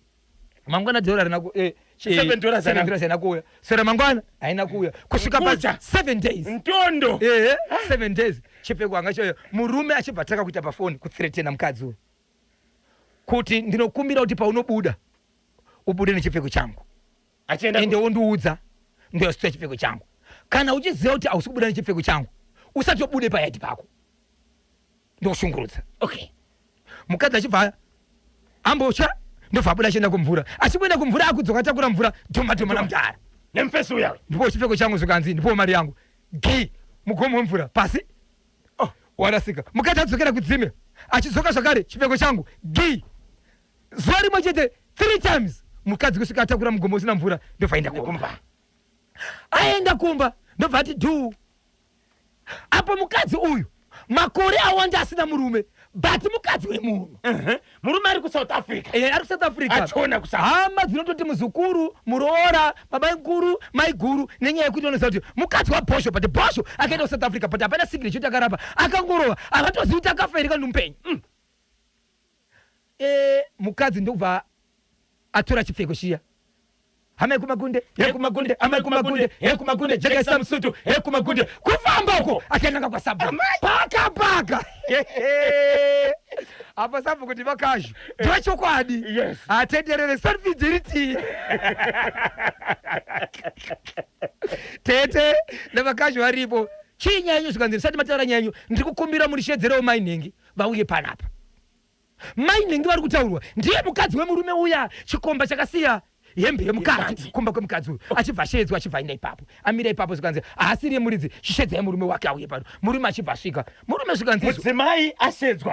mangwana dhora rina $7 haina kuuya sora mangwana haina kuuya kusvika pa 7 days ntondo 7 days chipfeko anga choyo murume achibva taka kuita pafoni kuthreatena mukadzi uyu kuti ndinokumbira kuti paunobuda ubude nechipfeko changu ende wondiudza ndositoya chipfeko changu kana uchiziva kuti hausi kubuda nechipfeko changu usatobude payadi pako ndokushungurudza mukadzi achibva ambotya ndobva abuda achienda kumvura achikuenda kumvura akudzoka atakura mvura dhoma namudhara nemufesi uya ndipo chipfeko changu zvikanzi ndipo mari yangu mugomo wemvura pasi warasika mukadzi adzokera kudzime achidzoka zvakare chipfeko changu zuva rimwe chete 3 times mukadzi kusvika atakura mugomo usina mvura ndobva aenda kumba aenda kumba ndobva ati apo mukadzi uyu makore awanda asina murume but mukadzi wemunhu murume ari kuSouth Africa ari kuSouth Africa achona hama dzinototi muzukuru muroora baba guru mai guru nenyaya yekuti vanoziva kuti mukadzi waBhosvo but Bhosvo akaenda kuSouth Africa but hapana sigiri choti akarapa akangorova havatozivi kuti akafa here kana mupenyu mukadzi ndokubva atora chipfeko chiya hamai kumagunde hekumagunde hamai kumagunde hekumagunde jekesa musutu hekumagunde kufamba uko akaendanga kwaSabhuku paka apa Sabhuku kuti vakazhu ndochokwadi atenderere sarifijiriti tete navakazhu varipo chii nyanyu zvikanzi ndisati mataura nyanyu ndiri kukumbira murishedzerewo mainhengi vauye panapa mainhengi vari kutaurwa ndiye mukadzi wemurume uya chikomba chakasiya hembe yemukadzi kumba kwemukadzi uyu achibva ashedzwa achibva aenda ipapo amira ipapo zvikanzi haasiri yemuridzi chishedzai murume wake auye pano murume achibva asvika murume zvikanzi mudzimai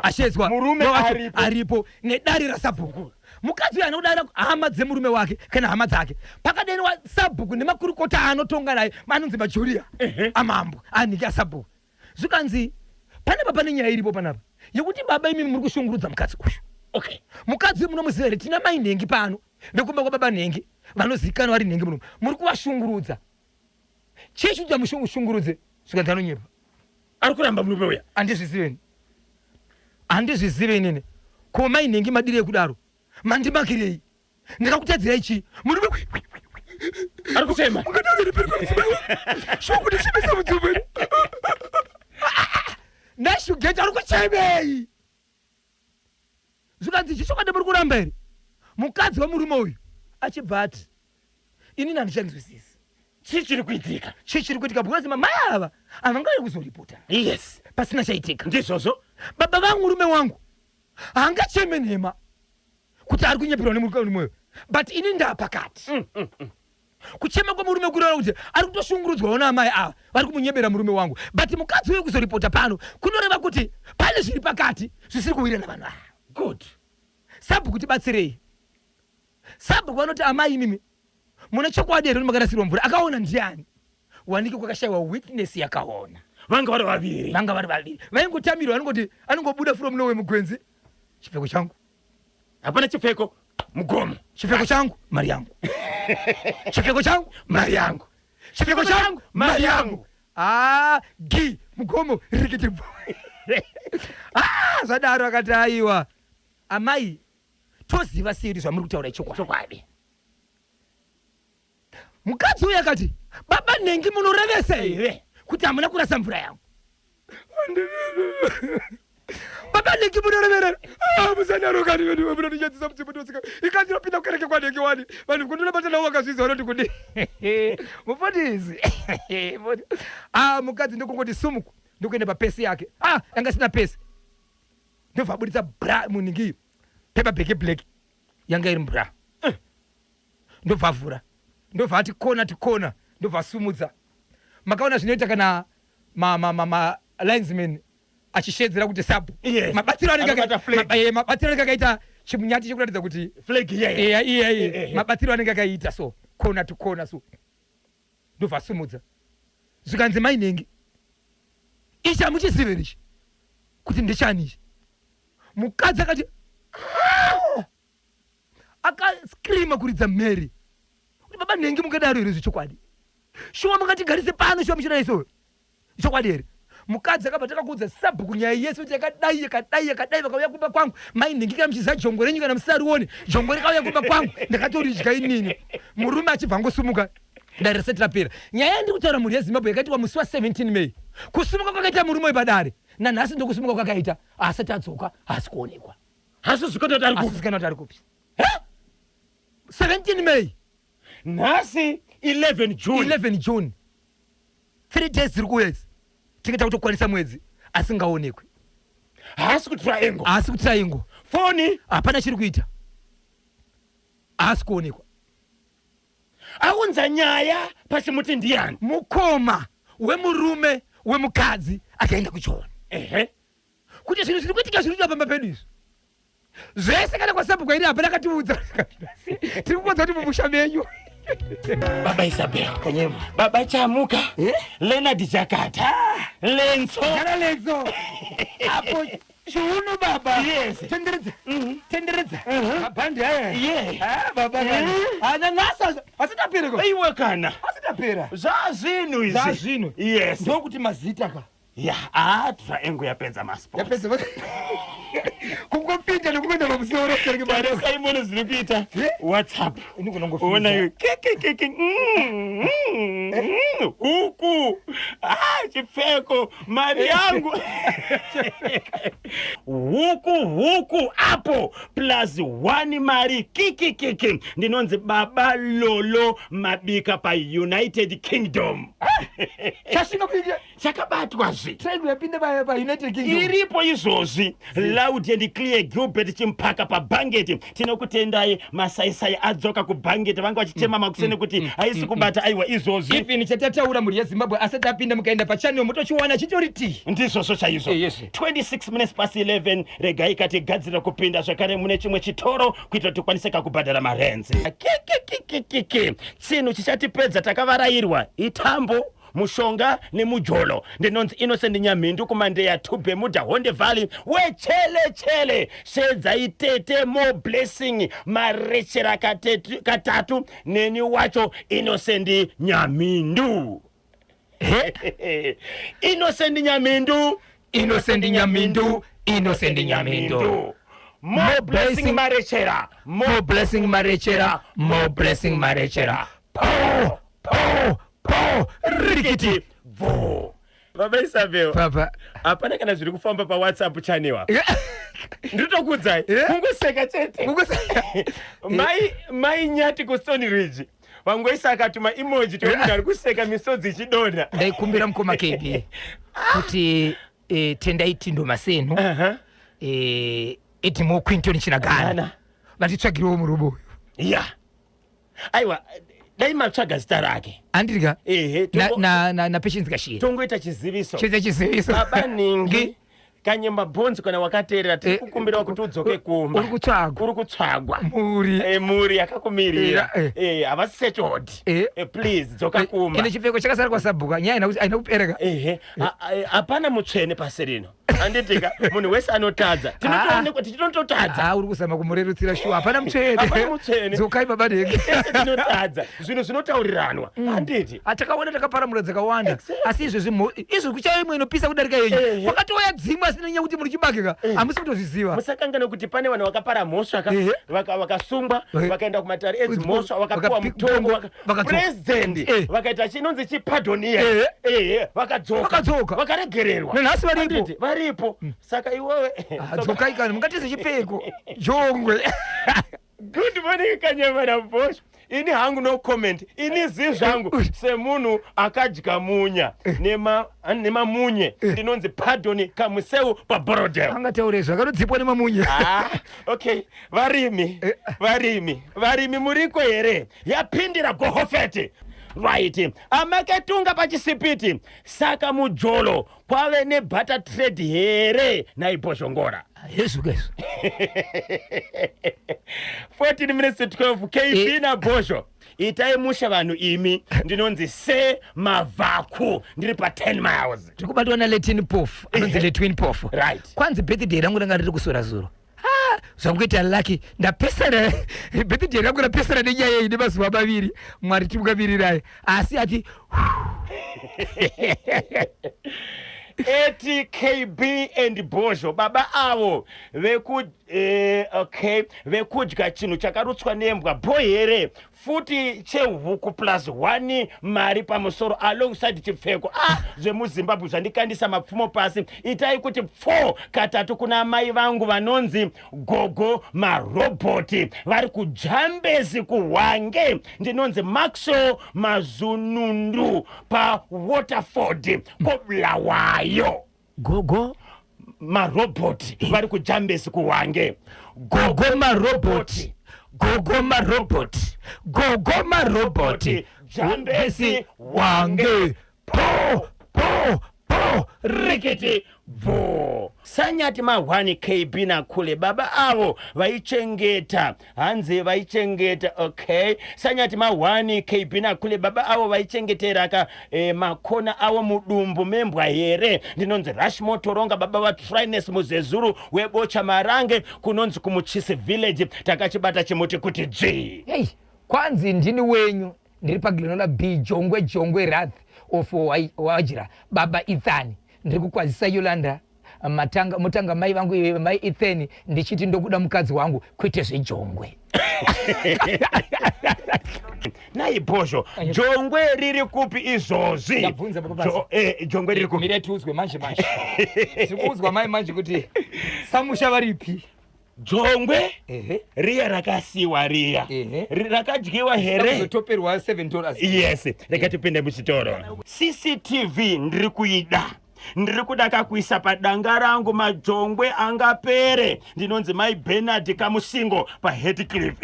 ashedzwa murume aripo nedare raSabhuku mukadzi uyu anodara hama dzemurume wake kana hama dzake pakadeni waSabhuku nemakurukota anotonga naye anonzi majuria amambo anhiki aSabhuku zvikanzi panapa pane nyaya iripo panapa yekuti baba imi muri kushungurudza mukadzi uyu mukadzi uyu munomuziva here tina mainhengi pano nekumba kwababa nhengi vanozivikanwa vari nhengi muno muri kuvashungurudza chii chikuita mushungurudze zvikanzi anonyepa ari kuramba murume uya handizvizive inini ko mainhengi madiri ekudaro mandimakirei ndakakutadzirai chii murume ari kuchema nashugeti ari kuchemei zvikanzi chichokwadi muri kuramba here mukadzi wemurume uyu achibva ati inini handichanzwisisi chii chiri kuitika because mamai ava havangaye kuzoripota pasina chaitika ndizvozvo baba vangu murume wangu haangacheme nhema kuti ari kunyepirwa nemurume uyu but ini ndapakati kuchema kwemurume kureva kuti ari kutoshungurudzwawo naamai ava vari kumunyebera murume wangu but mukadzi uyu kuzoripota pano kunoreva kuti pane zviri pakati zvisiri kuwira navanhu ava good Sabhuku tibatsirei Sabhuku vanoti amai imimi mune chokwadi here makarasirwa mvura akaona ndiani wanike kwakashayiwa witness yakaona vanga vari vaviri vaingotamirwa anongoti anongobuda from nowhere mugwenzi chipfeko changu hapana chipfeko mugomo chipfeko changu mari yangu chipfeko changu mari yangu chipfeko changu mari yangu gi mugomo rikiti zvadaro akati aiwa amai toziva siri zvamuri kutaura chokwadi mukadzi uyu akati baba nhengi munorevesa here kuti hamuna kurasa mvura yangu baba nhengi munorevera musanarokanimunondinyadzisa mudzimunosika ikanzi ropinda kukereke kwanhengi wani vanhu kundonabatanawo vakazviza vanoti kuti mufundisi mukadzi ndokungoti sumuku ndokuenda papesi yake yanga sina pesi ndobva abuditsa bra munhingi pepa bheke black yanga iri mbra ndobva avhura ndobva ati kona ndobva asumudza makaona zvinoita kana linesman achishedzera kuti sabu mabatiro anenge akaita chimunyati chekuratidza kuti flag mabatiro anenge akaita so kona so ndobva asumudza zvikanzi mainhengi ichi hamuchizive richi kuti ndechani ichi mukadzi akati akaskrima kuridza mary kuti baba nhengi mungadaro here zvechokwadi shuwa mungatigarise pano shuwa muchidaiso chokwadi here mukadzi akabva takakuudza Sabhuku nyaya yese kuti yakadai vakauya kumba kwangu mainhengi kana muchiziva jongwe renyu kana musarione jongwe rekauya kumba kwangu ndakatoridya inini murume achibva angosumuka dare risati rapera nyaya yandiri kutaura mhuri yeZimbabwe yakaitwa musi wa17 May kusumuka kwakaita murume uyu padare nanhasi ndokusumuka kwakaita asati adzoka haasi kuonekwa hasizikanoti ari kupi 17 May nhasi 11 June 3 days dziri kuuya idzi tingeta kutokwanisa mwedzi asingaonekwi haasi kutira engo foni hapana chiri kuita haasi kuonekwa aunza nyaya pachimuti ndiani mukoma wemurume wemukadzi akaenda kuchiona kuti zvinhu zviri kuitika zviri pamba pedu izvi zvese kana kwaSabhuku iri hapana katiudza tiri kuudza kuti mumusha menyu Baba Isabel. Kanyema. Baba Chamuka. Leonard Jakata. Lenzo. Kana Lenzo. Hapo Shuno baba. Yes. Tendereza. Mapande haya. Yeah. Baba gani? Ana nasa asitapira ko. Iwe kana. Asitapira. Zazinu izi. Zazinu. Yes. Ndokuti mazita ka. Ya, turaengu yapedza masport. Yapedza. Kungopinda nokuenda pamusoro kereke Bada bado. Simon ziri kuita WhatsApp. Ini kunongofika. Ona yo keke huku chipfeko mari yangu huku apo plus 1 mari kiki ndinonzi baba Lolo Mabika pa United Kingdom. Chashinga kuja. Chakabatwazvi. Trade yapinde pa United Kingdom. Iripo izvozvi. Loud and clear Gilbert Chimpaka pa Bangeti. Tinokutendai masaisai adzoka ku Bangeti vanga vachichema makuseni kuti haisi kubata aiwa izvozvi. Ifini chatataura muri yeZimbabwe asati apinda mukaenda pachannel mutochiwana chitoriti. Ndizvo chaizvo. Yes. 26 minutes past 11 regai kati gadzira kupinda zvakare mune chimwe chitoro kuitira tikwanise kubhadhara marenzi. Chinhu chichatipedza takavarairwa itambo mushonga nemujolo ndinonzi Innocent Nyamhindu kumandeya Bermuda Honde Valley wechele sedza itete more blessing marechera katatu neni wacho Innocent Nyamhindu. Innocent Nyamhindu. More blessing marechera. More blessing marechera. Po rikiti vo. Baba Isabel. Papa. Apana kana zviri kufamba pa WhatsApp channel. Nditokudzai. Kungoseka chete. Mai nyati ku Stony Ridge. Vangoisa akatuma emoji to munhu ari kuseka misodzi ichidonha. Ndaikumbira mukoma KB kuti tendai tindo masenu. Eti mo Quinton Chinagana. Vatitsvagiriwo murubo. Ya. Aiwa dai matsvaga zita rake. Andirika. Na Patience Kashiye. Tongoita chiziviso. Chiziviso. Baba ningi. Kanyemba bonzi kana wakateerera tiri kukumbira kuti udzoke kumba. Uri kutsvagwa. Muri yakakumirira. Havasechodi. Please dzoka kumba. Ine chipfeko chakasara kwasabhuka nyaya aina kupereka. Hapana mutsvene pasi rino. Anditika munhu wese anotadza. Tinototadza. Uri kuzama kumurerutsira shuwa. Hapana mutsvene. Dzokai baba ndege. Tinotadza. Zvinhu zvinotauriranwa. Anditi. Atakaona takaparamura dzakawanda. Asi izvo kuchaiwe imwe inopisa kudarika yenyu. Pakati waya dzimwe asina nyaya kuti muri chibakika. Hamusi kutozviziva. Musakangana kuti pane vanhu vakapara mhosva vakasungwa vakaenda kumatare edzimhosva vakapiwa mutongo president vakaita chinonzi chipadhonia vakadzoka vakaregererwa. Nanhasi varipo saka iwewe dzokai kana mungatize chipfeko jongwe. Good morning Kanyamana Bosch. Ini hangu no comment. Ini zvangu semunhu akadya munya nema munye ndinonzi pardon kamuseu pa Borodale. Angataure zvakarodzipwa nemamunye. Okay. Varimi muriko here. Yapindira Gohofeti. Right. Amakatunga pachisipiti saka mujolo kwave nebutter trade here naiboshongora. Yesu kesu. 14 minutes to 12 KB na bosho. Itai musha vanhu imi ndinonzi se mavaku ndiri pa 10 miles. Tikubatwa na Letini Pofu anonzi Letwin Pofu. Right. Kwanzi birthday rangu ranga riri kusora zuro. Zvanguita lucky ndapesana birthday rangu rapesana nenyaya iyi nemazuva maviri Mwari timukavirirai asi ati 80 KB and Bosho baba avo vekudya chinhu chakarutswa nembwa bohere futi chehuku plus 1 mari pamusoro alongside chipfeko zvemuZimbabwe zvandikandisa mapfumo pasi. Itai kuti 4 katatu kuna mai vangu vanonzi Gogo maroboti vari kujambezi kuhwange ndinonzi Maxo Mazunundu pa Waterford koBulawayo. Gogo maroboti vari kujambezi kuhwange. Gogo maroboti jambezi wange po rikiti vo sanyati ma 1 kb nakule baba avo vaichengeta hanzi vaichengeta okay sanyati ma 1 kb nakule baba avo vaichengetera ka makona avo mudumbu membwa here ndinonzi Rushmore Toronga baba va Trines Muzezuru webocha Marange kunonzi kumuchisi village takachibata chimuti kuti dzvi. Hey, kwanzi ndini wenyu ndiri paGlenola B Jongwe Rath of Wajira baba Ithani ndiri kukwazisa Yolanda mutanga mai vangu mai Itheni ndichiti ndokuda mukadzi wangu kwete zvejongwe. Naibhozvo jongwe riri kupi izvozvi? Jongwe riri kupi? Mire tuzwe manje. Sikuzwa mai manje kuti samusha varipi? Jongwe riya rakasiwa riya rakadyiwa here kutoperwa $7. yes rekatipinde muchitoro. CCTV ndiri kuida ndiri kuda kakuisa padanga rangu majongwe angapere ndinonzi mai Bernard Kamusingo paHeathcliff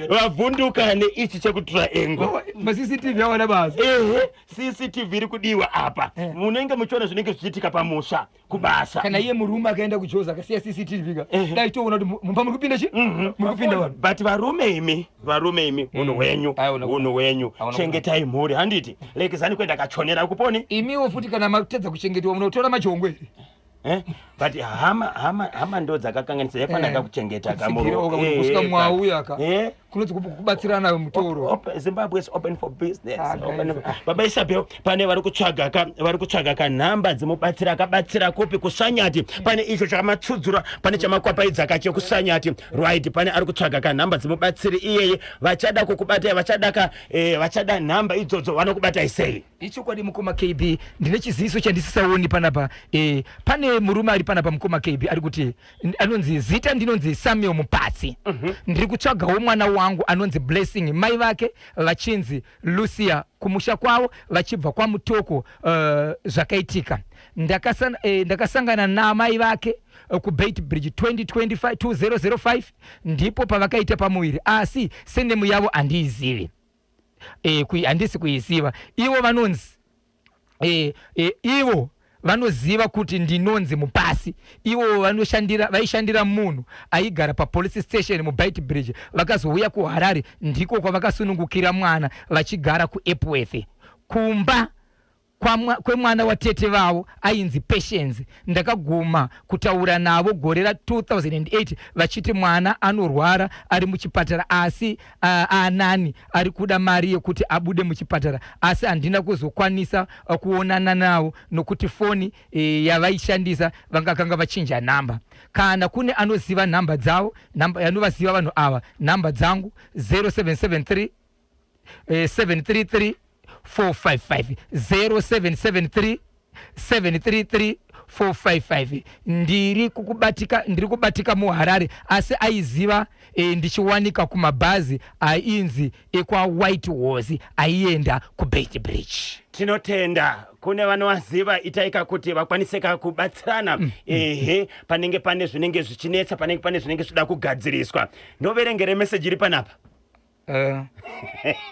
vavhundukane ichi chekutriangle CCTV yawana basa CCTV iri kudiwa apa munenge muchiona zvinenge zvichiitika pamusha kubasa kana iye murume akaenda kujoza akasiya CCTV ka dai toona kuti mumba muri kupinda chi muri kupinda vanhu but varume imi unhu wenyu chengetai mhuri handiti lekezani kwenda kachonera kuponi imiwo futi kana matedza kuchengetwa munotora majongwe but hama ndo dzakakanganisa yafanaka kuchengeta kusvika mwauya ka kunodzi kubatsirana mutoro. Zimbabwe is open for business. Baba Isabel pane vari kutsvaga kanhamba dzimubatsira akabatsira kopi kusanyati pane icho chamatsudzura pane chamakwapaidzaka chekusanyati right pane ari kutsvaga kanhamba dzimubatsiri iyeye vachada kukubatai vachada nhamba idzodzo vanokubatai sei? Ichokwadi mukoma KB ndine chiziviso chandisisaoni panapa. Pane murume ari panapa mukoma KB ari kuti anonzi zita ndinonzi Samuel Mupatsi ndiri kutsvagawo mwana wangu anonzi Blessing mai vake vachinzi Lucia kumusha kwavo vachibva kwaMutoko zvakaitika ndakasangana namai vake kuBait Bridge 2005 ndipo pavakaita pamuwiri asi sendemu yavo handiizivi handisi kuiziva ivo vanonzi ivo vanoziva kuti ndinonzi Mupasi ivo vaishandira munhu aigara papolice station muBait Bridge vakazouya kuHarare ndiko kwavakasunungukira mwana vachigara kuEpworth kumba kwemwana watete vavo ainzi Patience. Ndakaguma kutaura navo gore ra2008 vachiti mwana anorwara ari muchipatara asi anani ari kuda mari yekuti abude muchipatara asi handina kuzokwanisa kuonana navo nokuti foni yavaishandisa vangakanga vachinja namba. Kana kune anoziva namba dzavo anovaziva vanhu ava namba dzangu 0773 733 455 0773 733 455. ndiri kubatika muHarare asi aiziva ndichiwanika kumabhazi ainzi ekwa White Horse aienda kuBait Bridge. Tinotenda kune vanovaziva itaika kuti vakwaniseka kubatsirana panenge pane zvinenge zvichinetsa panenge pane zvinenge zvida kugadziriswa. Ndoverengere meseji iri panapa.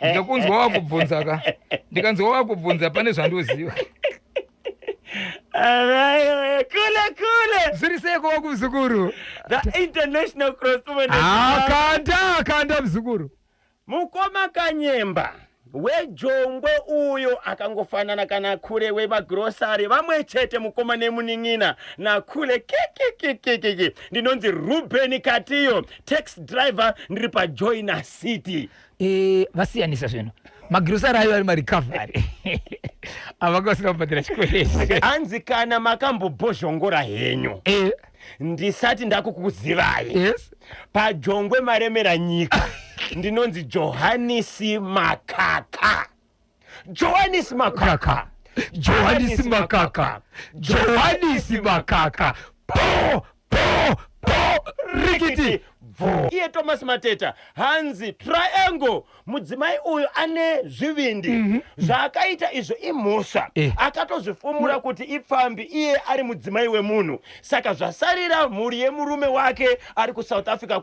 Ndakunzwa wakubvunza ka ndikanzwa wakubvunza pane zvandoziva kule zviri seko wakuzukuru the international crosswoman akanda mzukuru mukoma Kanyemba wejongwe uyo akangofanana kana kule wemagrosari vamwe chete mukoma nemuning'ina nakule kekekekeke ndinonzi Ruben Katiyo taxi driver ndiri paJoina City. Vasiyanisa zvino magrosari ayo ari marikavhari avakasina kubhadhira chikwereti hanzi kana makambobhozhongora henyu ndisati ndakukuzivai pajongwe maremera nyika ndinonzi Johannes Makaka rikiti iye Thomas Mateta hanzi triangle mudzimai uyu ane zvivindi zvakaita izvo imhosva akatozvifumura kuti ipfambi iye ari mudzimai wemunhu saka zvasarira mhuri yemurume wake ari kuSouth Africa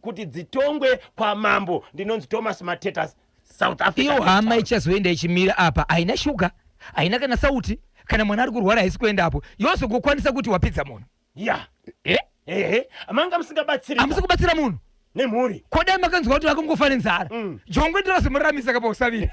kuti dzitongwe kwa mambo ndinonzi Thomas Mateta South Africa. Iyo hama ichazoenda ichimira apa aina shuga, aina kana sauti, kana mwana ari kurwara haisi kuenda apo. Yose kukwanisa kuti wapedza munhu. Ya. Amanga musingabatsira. Amusikubatsira munhu. Nemhuri. Koda makanzwa kuti akangofa nenzara. Jongwe ndirazomuramisa kapa usavira.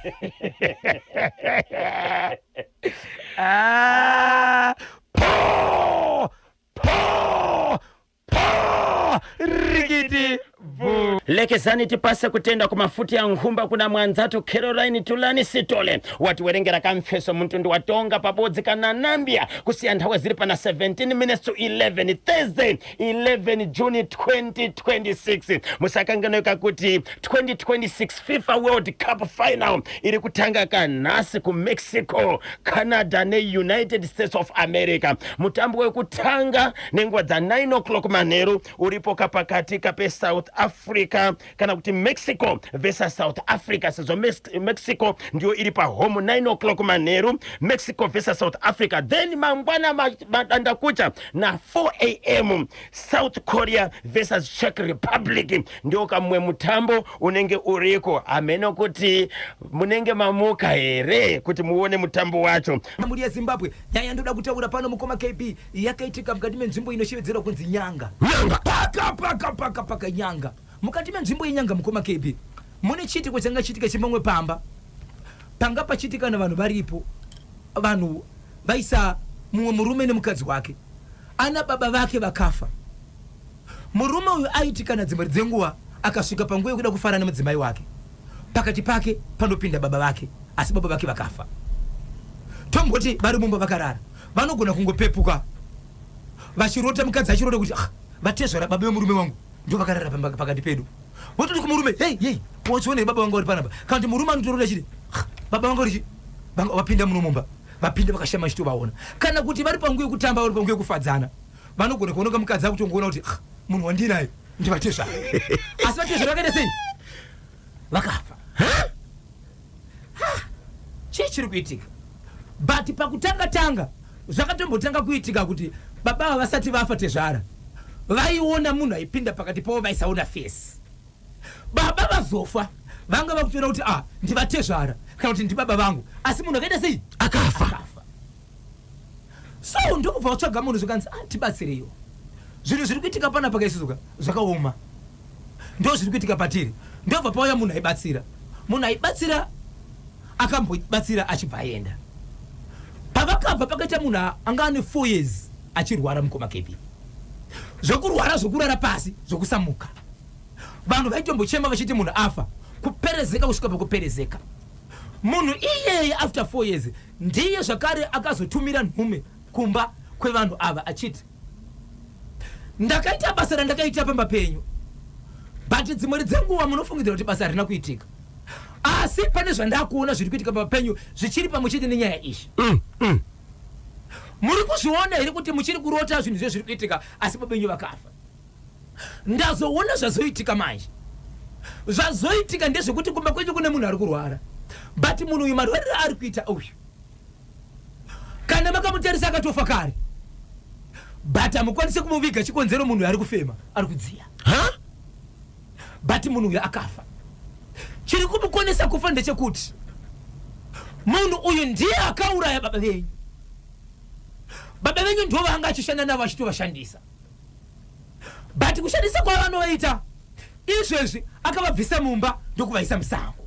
Rigidi vu. Lekezani tipase kutenda kumafuti ya nhumba kuna mwanzatu Caroline Tulani Sitole watiwerengera kamfeso mtundu watonga pabodzi kana Nambia kusiya nthawi ziri pana 17 minutes to 11 Thursday 11 June 2026 musakanganoka kuti 2026 FIFA World Cup final iri kutanga kanasi ku Mexico, Canada ne United States of America. Mutambo wekutanga nenguva dza 9 o'clock manheru uripo kapakati kape South Africa kana kuti Mexico versus South Africa. Sezo Mexico ndio iri pa home 9 o'clock manheru, Mexico versus South Africa. Then mangwana madandakucha na 4 a.m. South Korea versus Czech Republic ndio kamwe mutambo unenge uriko. Ameno kuti munenge mamuka here kuti muone mutambo wacho. Muri ya Zimbabwe nyaya ndoda kutaura pano mukoma KP yakaitika mukati menzvimbo inoshevedzera kunzi Nyanga. Paka Nyanga. Mukati menzvimbo yenyanga mukoma KP mune chitiko changa chitika chimwe pamba. Panga pachitika na vanhu varipo. Vanhu vaisa mumwe murume nemukadzi wake. Ana baba vake vakafa. Murume uyu aitika na dzimwe dzenguwa akasvika panguva yekuda kufara nemudzimai wake. Pakati pake panopinda baba vake, asi baba vake vakafa. Tomboti vari mumba vakarara. Vanogona kungopepuka. Vachirota mukadzi achirota kuti vatezvara baba vemurume wangu ndio vakarara pakati pedu. Vototi kumurume, hey, wachione baba wangu uri panapa. Kandi murume anotorora chiri, baba wangu uri vapinda munomumba. Vapinda vakashama chito vaona. Kana kuti vari panguva yekutamba vari panguva yekufadzana. Vanogona kuonoka mukadzi akutongoona kuti munhu wandinaye ndivatezvara. Asi vatezvara vakaita sei? Vakafa. Chii chiri kuitika? But pakutanga zvakatombotanga kuitika kuti baba vasati vafa tezvara vaiona munhu aipinda pakati pavo vaisaona face. Baba vazofa vanga vakutoona kuti ndivatezvara kana kuti ndibaba vangu, asi munhu akaita sei? Akafa. So ndokubva vatsvaga munhu zvikanzi tibatsireiwo. Zvinhu zviri kuitika pana pakaisuzuka zvakaoma. Ndo zviri kuitika patiri. Ndobva pauya munhu aibatsira. Munhu aibatsira akambobatsira achibva aenda. Pavakabva pakaita munhu anga ane 4 years achirwara mukoma KP. Zvokurwara zvokurara pasi zvokusamuka. Vanhu vaitombochema vachiti munhu afa. Kuperezeka kusvika pakuperezeka. Munhu iyeye after 4 years ndiye zvakare akazotumira nhume kumba kwevanhu ava achiti ndakaita basa randakaita pamba penyu. But dzimwe dzenguva munofungidzira kuti basa harina kuitika. Asi pane zvandakuona zviri kuitika pamba penyu zvichiri pamwe chete nenyaya izvi. Muri kuzviona here kuti muchiri kurota zvinhu zviri kuitika asi baba venyu vakafa. Ndazoona zvazoitika manje. Zvazoitika ndezvekuti kumba kwenyu kune munhu ari kurwara. But munhu uyu marwariro ari kuita uyu. Kana makamutarisa akatofa kare. But hamukwanisi kumuviga chikonzero munhu ari kufema, ari kudziya. But munhu uyu akafa. Chiri kumukonesa kufa ndechekuti munhu uyu ndiye akauraya baba venyu. Baba venyu ndivo vanga achishanda navo achitovashandisa. But kushandisa kwavanovaita izvezvi akavabvisa mumba ndokuvaisa musango.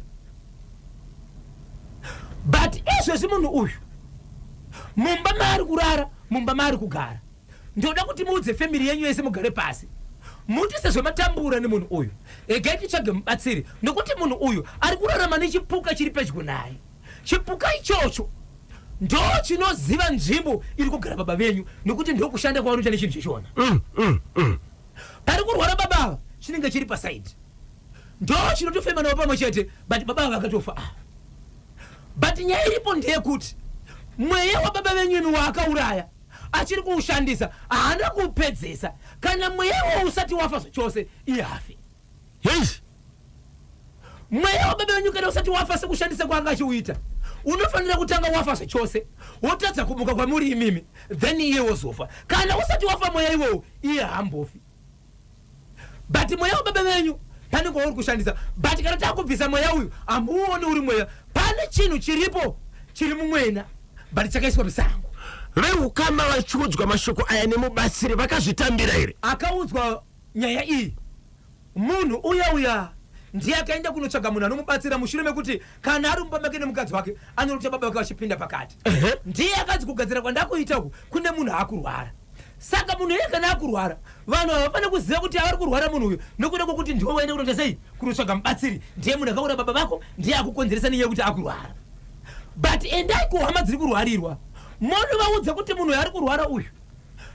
But izvezvi munhu uyu mumba maari kurara, mumba maari kugara. Ndoda kuti muudze family yenyu yese mugare pasi. Muti sezvematambura nemunhu uyu egai titsvage mubatsiri nokuti munhu uyu ari kurarama nechipuka chiri pedyo naye. Chipuka ichocho ndo chinoziva nzvimbo iri kugara baba venyu nokuti ndo kushanda kwavanoita nechinhu chichona. Pari kurwara baba chinenge chiri pasaidi ndo chinotofema navo pamwe chete, but baba vakatofa. But nyaya iripo ndeyekuti mweya wababa venyu waakauraya achiri kuushandisa haana kuupedzesa. Kana mweya usati wafa zvachose iye hafi. Mweya wababa venyu kana usati wafa sekushandisa kwanga achiuita unofanira kutanga wafa zvachose wotadza kumuka kwamuri imimi, then iye wozofa. Kana usati wafa mweya iwowo iye hambofi. But mweya wababa venyu pane kwauri kushandisa but kana takubvisa mweya uyu amuoni uri mweya pane chinhu chiripo chiri mumwena but chakaiswa musango. Veukama vachiudzwa mashoko aya nemubatsiri vakazvitambira here? Akaudzwa nyaya iyi munhu uya ndiye akaenda kunotsvaga munhu anomubatsira mushure mekuti kana ari mumba make nemukadzi wake anorota baba vake vachipinda pakati. Ndiye akadzi kugadzira kwandakuitaku kune munhu akurwara. Saka munhu iye kana akurwara vanhu havafane kuziva kuti ari kurwara munhu uyu nokuda kwokuti ndiwe waenda kunoita sei kunotsvaga mubatsiri ndiye munhu akaura baba vako ndiye akukonzeresa niye kuti akurwara. But endai kuhama dziri kurwarirwa monovaudza kuti munhu ari kurwara uyu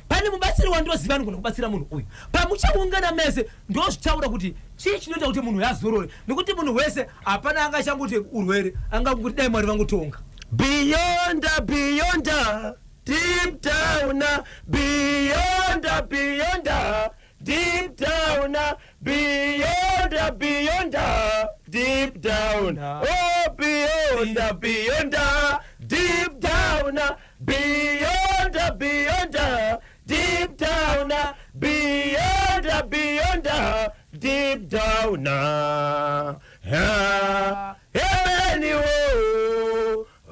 pane mubatsiri wandoziva anogona kubatsira munhu uyu pamuchaungana mese ndozvitaura kuti chii chinoita kuti munhu azorore nekuti munhu wese hapana angachangoti urwere angakuti dai mwari vangutonga. Beyond, deep down, beyond, deep down, beyond, deep down, oh beyond, deep down, beyond, deep down, beyond, deep down,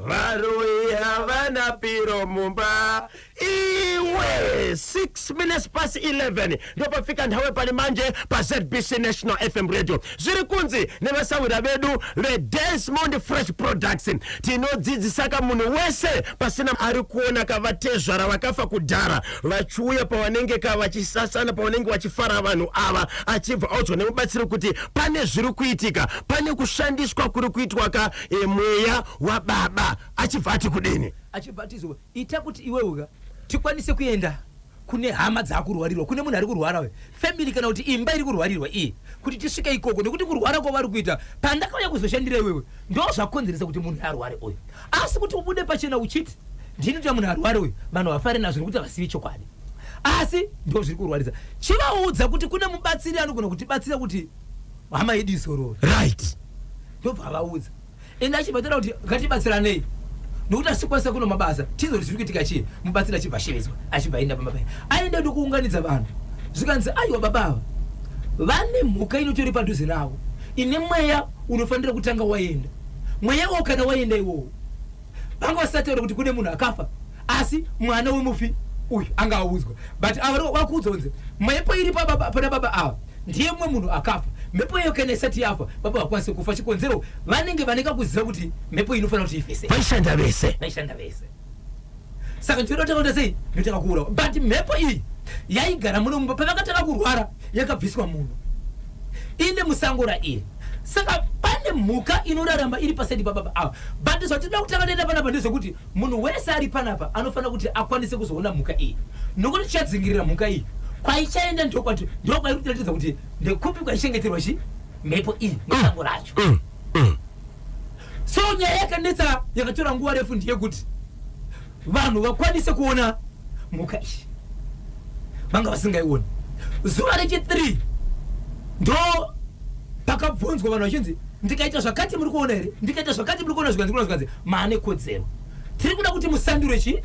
varuya vanapiro mumba iwe 6 minutes past 11 ndopafika nthawe pali manje pa ZBC National FM Radio zviri kunzi nevasawira vedu veDesmond Fresh Products tinodzidzisaka munhu wese pasina ari kuona kavatezvara vakafa kudhara vachiuya pavanenge kavachisasana pavanenge vachifara vanhu ava achibva audzwa nemubatsiri kuti pane zviri kuitika pane kushandiswa kuri kuitwa ka mweya wababa achibva ati kudini achibva atizo ita kuti iwewe tikwanise kuenda kune hama dzakurwarirwa kune munhu ari kurwara we family kana kuti imba iri kurwarirwa iyi kuti tisvike ikoko nekuti kurwara kwavari kuita pandakauya kuzoshandira iwewe ndo zvakonzeresa kuti munhu arware uyu asi kuti ubude pachena uchiti ndini kuti munhu arware uyu vanhu vafare nazvo nekuti vasivi chokwadi asi ndo zviri kurwarisa chivaudza kuti kune mubatsiri anogona kutibatsira kuti hama yedu izorore right ndobva vaudza ende achibvatira kuti ngatibatsiranei nokuti asikwanisa kuno mabasa tizoti zviri kuitika chii mubatsira achibva shevedzwa achibva enda pamabai aenda ndokuunganidza vanhu zvikanzi aiwa babava vane mhuka inotori padhuze navo ine mweya unofanira kutanga waenda mweya iwo kana waenda iwowo vanga vasataura kuti kune munhu akafa asi mwana wemufi uyu anga audzwa but ava wakuudza kunze mhepo iri pana baba ava ndiye mumwe munhu akafa mhepo iyo kana isati yafa baba vakwanise kufa chikonzero vanenge vanenge kuziva kuti mhepo inofanira kuti ifese vaishanda vese saka ndinoda kuti sei ndotaka kuura but mhepo iyi yaigara muno mumba pavakataka kurwara yakabviswa munhu ine musango rairi saka pane mhuka inoraramba iri pasaidi pababa ava but zvatinoda kutanga toenda panapa ndezvekuti munhu wese ari panapa anofanira kuti akwanise kuzoona mhuka iyi nokuti tichadzingirira mhuka iyi kwaichaenda ndokwairi kutiratidza kuti ndekupi kwaichengeterwa chi mhepo iyi musango racho so nyaya yakanetsa yakatora nguva refu ndeyekuti vanhu vakwanise kuona mhuka iyi vanga vasingaioni zuva rechi3 ndo pakabvunzwa vanhu vachinzi ndikaita zvakati muri kuona here ndikaita zvakati muri kuona zvikanzi maane kodzero tiri kuda kuti musandure chi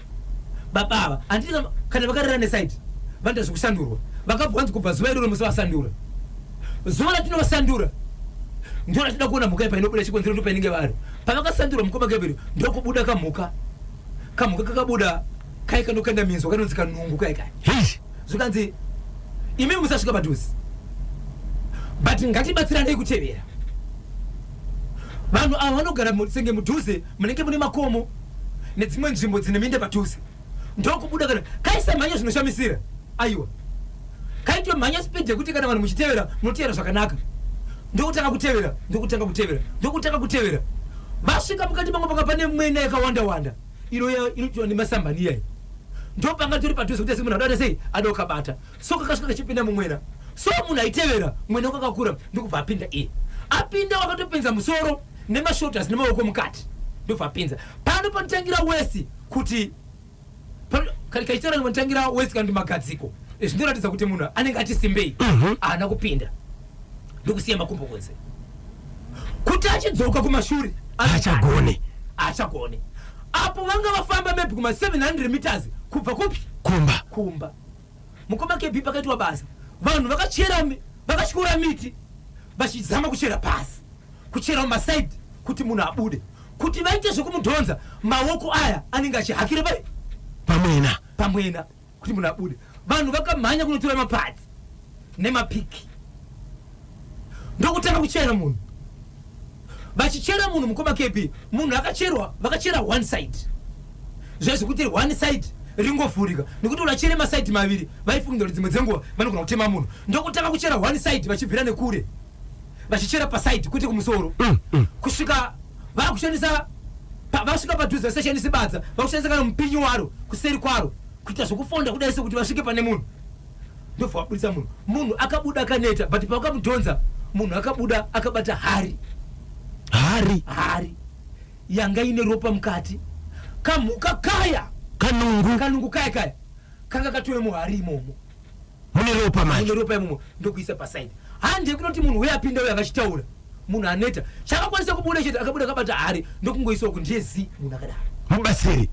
babava handiti kana vakarera nesaiti vanoita zvekusandurwa vakabvanzi kubva zuva iroro musavasandura zuva ratinovasandura ndo ratida kuona mhuka ipa inobuda chikonzero ndo painenge vari pavakasandura mukoma keberi ndokubuda kamhuka kakabuda kaikanokanda minzwa kanonzi kanungu kaikai zvikanzi imi musasvika padhuzi but ngatibatsiranei kutevera vanhu ava vanogara senge mudhuze munenge mune makomo nedzimwe nzvimbo dzine minde padhuze ndokubuda kana kaisa mhanya zvinoshamisira aiwa kaitwa mhanya speed yekuti kana vanhu muchitevera munotevera zvakanaka ndokutanga kutevera vasvika mukati pamwe panga pane mwena yakawanda inoitwa nemasambani iyai ndopanga tori padhuze kuti asi munhu adada sei adokabata so kakasvika kachipinda mumwena so munhu aitevera mwena wakakura ndokubva apinda iye apinda wakatopinza musoro nemashotas nemaoko mukati ndobva apinza pano panotangira west kuti kaichitara panotangira west kana kuti magadziko zvinoratidza kuti munhu anenge achisimbei haana kupinda ndokusiya makumbo kwese kuti achidzoka kumashure achagone apo vanga vafamba maybe kuma 700 meters kubva kupi kumba mukoma kebhi pakaitwa basa vanhu vakatyura miti vachizama kuchera pasi, kuchera mumasaidi kuti munhu abude, kuti vaite zvekumudhonza maoko aya anenge achihakira pamwena kuti munhu abude. Vanhu vakamhanya kunotora mapadzi nemapiki ndokutanga kuchera munhu. Vachichera munhu mukoma KP, munhu vakachera one side, zvezvo kuti one side ringovhurika nekuti unachere masaidi maviri vaifunga kuti dzimwe dzenguva vanogona kutema munhu. Ndokutanga kuchera one side vachibvira nekure, vachichera pasaidi kuti kumusoro, kusvika vakushandisa vasvika padhuze vasashandisa badza, vakushandisa kana mupinyi waro kuseri kwaro kuita zvokufonda kudai sekuti vasvike pane munhu. Ndobva vabudisa munhu akabuda akaneta, but pavakamudhonza munhu akabuda akabata hari yanga ine ropa mukati, kamhuka kaya kanungu kaya kanga katove muhari imomo mune ropa imomo ndokuisa pasaidi. Hande kunoti munhu uye apinda uye akachitaura, munhu aneta chakakwanisa kubuda chete akabuda akabata hari ndokungoiswa kuti ndezi munhu akadaro mubatsiri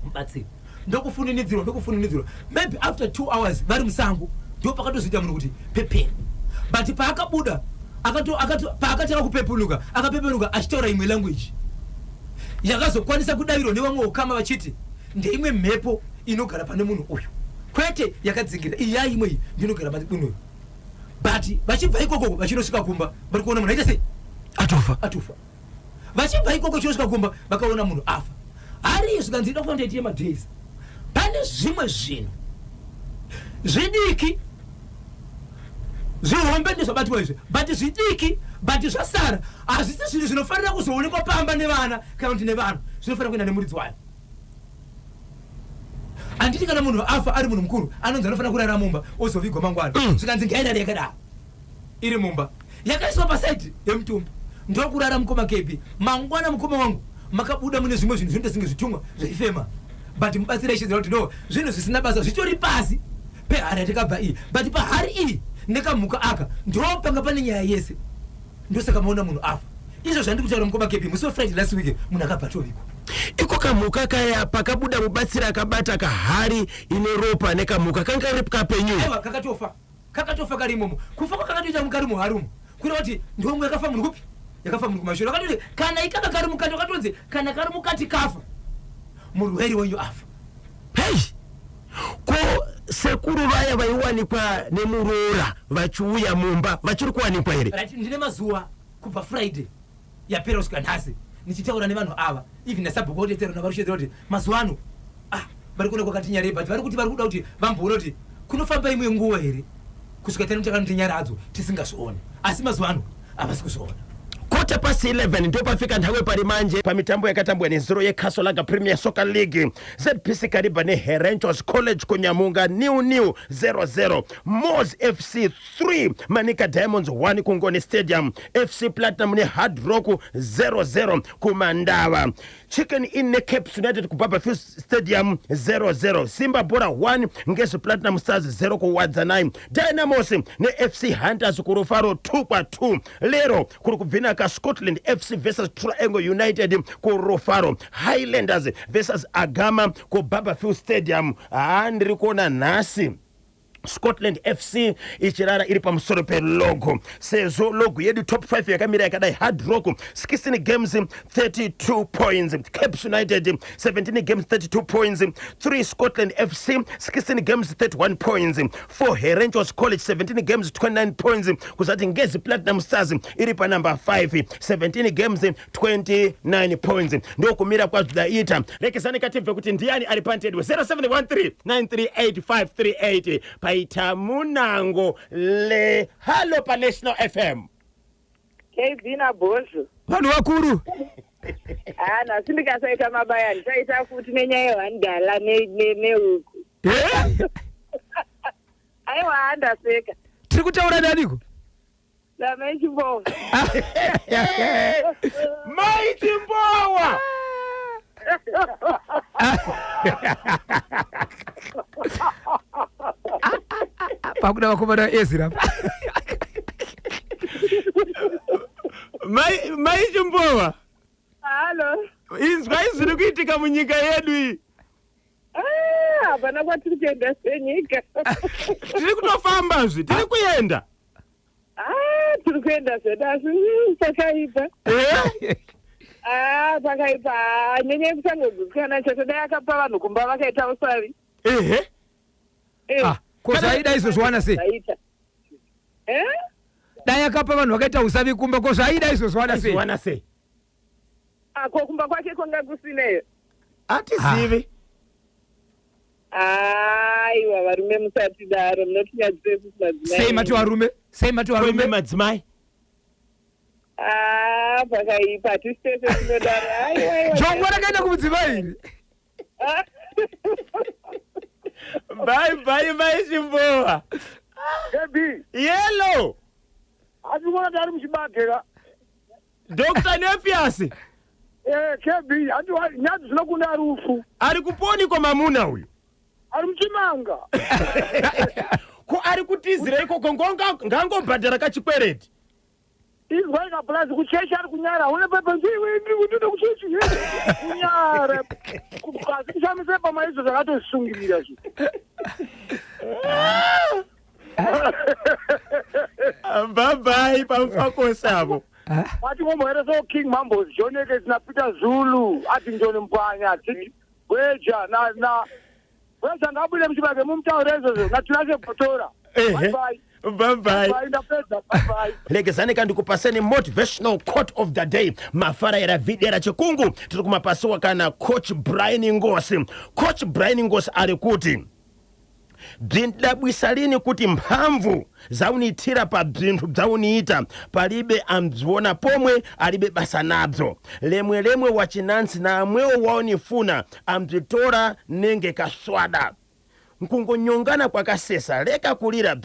ndokufuninidzirwa. Maybe after 2 hours vari musango ndo pakatozoita munhu kuti pepeni, but paakabuda paakatanga kupepenuka akapepenuka achitaura imwe language yakazokwanisa kudavirwa nevamwe ukama vachiti ndeimwe mhepo inogara pane munhu uyu, kwete yakadzingira iyi yaimwe iyi ndinogara pane munhu uyu. But vachibva ikoko vachinosvika kumba vari kuona munhu aita sei atofa. Vachibva ikoko chinosvika kumba vakaona munhu afa. Hari zvikanzi ida kufanira tiye madhays, pane zvimwe zvinhu zvidiki zvihombe ndezvabatwa izvi, but zvidiki but zvasara hazvisi zvinhu zvinofanira kuzoonekwa pamba nevana kana kuti nevanhu, zvinofanira kuenda nemuridzi wayo. Handiti kana munhu afa ari munhu mukuru anonzi anofanira kurara mumba ozovigwa mangwana, zvikanzi ngaidari yakadaro iri mumba yakaiswa pasaidi yemutumbi ndokurara mukoma KP. Mangwana mukoma wangu makabuda mune zvimwe zvinhu zvinondosinge zvitumwa zveifema, but mubatsira ichidzira kuti no zvinhu zvisina basa zvitori pasi pehari yatakabva iyi, but pahari iyi nekamhuka aka ndo panga pane nyaya yese. Ndosaka maona munhu afa. Izvo zvandiri kutaura mukoma KP, musi wefriday last week munhu akabva toviko iko kamhuka kaya pakabuda mubatsira akabata kahari ine ropa nekamhuka kanga iri kapenyu. Aiwa kakatofa kari imomo. Kufa kwakatoita mukari muhari umo kureva kuti ndomwe yakafa munhu kupi, yakafa munhu kumashure. Vakatoti kana ikanga kari mukati, vakatonzi kana kari mukati kafa murweri wenyu afa. Hei, ko sekuru vaya vaiwanikwa nemuroora vachiuya mumba vachiri kuwanikwa here? Ndine mazuva kubva friday yapera kusvika nhasi nichitaura nevanhu ava, even nasabhuku otetera navarushidzira kuti mazuva ano vari kuona kwakati nyarei, but vari kuti vari kuda kuti vamboona kuti kunofamba imwe nguva here kusvika tanotakati nyaradzo tisingazvioni, asi mazuva ano havasi kuzviona. 11:15 ndo pafika nthawi pari manje pamitambo yakatambwa nezuro yeCastle Premier Soccer League. ZPC Kariba neHerenchos College kunyamunga new 0-0. Moz FC 3 Manika Diamonds 1 Kungoni Stadium. FC Platinum ne Hard Rock 0-0 kumandava. Chicken Inn ne Caps United kubaba Field Stadium 0-0. Simba Bora 1 Ngesu Platinum Stars 0 kuwadzanai. Dynamos ne FC Hunters kurufaro 2-2. Lero kuri kubvina ka Scotland FC versus Triangle United ku Rofaro. Highlanders versus Agama ku Babafield Stadium. Ndiri kuona nhasi Scotland FC ichirara iri pamusoro pelogo. Sezo logo yedu top 5 yakamira yakadai Hard Rock 16 games 32 points. Caps United 17 games 32 points. 3 Scotland FC 16 games 31 points. 4 Herenchos College 17 games 29 points. Kuzati Ngezi Platinum Stars iri pa number 5 17 games 29 points. Ndio kumira kwa zdaita. Lekesani katimve kuti ndiani ari pantedwe 0713-938-538 Itamunango le Halo pa National FM. Kevina Bozo. Vanhu vakuru. Na sindikasaita mabayani taita futi nenyaya wandala neuku. Aiwa andaseka. Tiri kutaura naniko? La Mechimbowa. Maichimbowa. Pakuda vakomana Ezra. Maichimbowa. Halo. Izwa izviri kuitika munyika yedu iyi. Hapana kwatiri kuenda senyika. Tiri kutofamba zvi, tiri kuenda. Tiri kuenda sedasi pakaipa. Pakaipa nyenye kusangogukana chasada yakapa vanhu kumba vakaita usavi. Ko Saida iso zwana sei? Dai akapa vanhu vakaita usavi kumba ko Saida iso zwana sei? Ko kumba kwake kwanga kusineyo. Atizivi. Aiwa varume musati daro munotinyadzise kuti madzimai. Sei mati varume madzimai. Pakaipa tisitese tinodaro. Aiwa. Jongwe rakaenda kumudzimai iri. Bye Chimbowa. Kebi. Yellow. Azikuona dari muchibagera. Dr. Nefias. Kebi, nyadzi zinokunda rufu. Ari kuponi kwa mamuna huyu. Ari muchimanga. Ko ari kutizira ikoko ngangobhadhara kachikwereti. Izwa ikapulazi kuchechi ari kunyara. Une pepe ndinoda kuchechi. Kunyara. Kasi kushamise pamaizo zvakatosungirira zvi. Bye pamfako sabo. Mati ngomwere so King Mambo Joneke na Peter Zulu ati njoni mpanya ati weja na weja ngabule mchibage mumtaureze na tunaje potora. Bye. Legezani kandi kupaseni motivational quote of the day. Mafara ya video ya chikungu tulikumapasiwa kana Coach Brian Ngosi. Coach Brian Ngosi alikuti bzindabwisalini kuti mphamvu zaunithira pa bzinthu bzauniita palibe amdziona pomwe alibe basa nabzo. Lemwe wachinansi na amwewo waonifuna amdzitora nenge kaswada. Nkungonyongana kwa kasesa leka kulira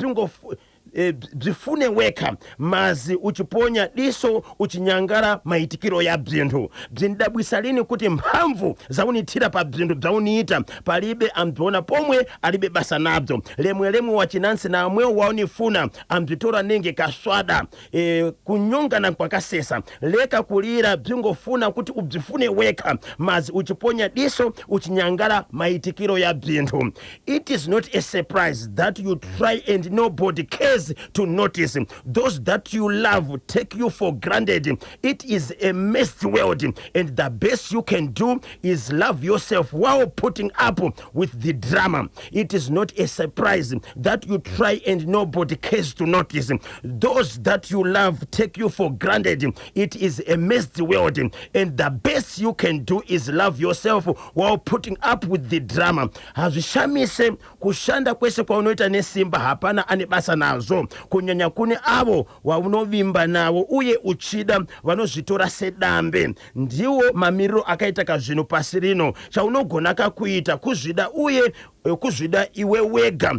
bzifune weka mazi uchiponya diso uchinyangara maitikiro ya bzinthu. Bzindabwisalini kuti mphamvu zaunithira pa bzinthu bzauniita palibe amdziona pomwe alibe basa nabzo. Lemwe wachinansi na amwewo waonifuna amdzitora nenge kaswada. Kunyongana kwa kasesa leka kulira bzingofuna kuti ubzifune weka mazi uchiponya diso uchinyangara maitikiro ya bzinthu. It is not a surprise that you try and nobody cares to notice. Those that you love take you for granted. It is a messed world, and the best you can do is love yourself while putting up with the drama. It is not a surprise that you try and nobody cares to notice. Those that you love take you for granted. It is a messed world, and the best you can do is love yourself while putting up with the drama. Hazishamise kushanda kwese kwa unoita nesimba hapana anibasa nazo. Kunyanya kune avo waunovimba nawo uye uchida vanozvitora sedambe. Ndiwo mamiro akaita kazvino pasi rino. Chaunogona kakuita kuzvida uye kuzvida iwe wega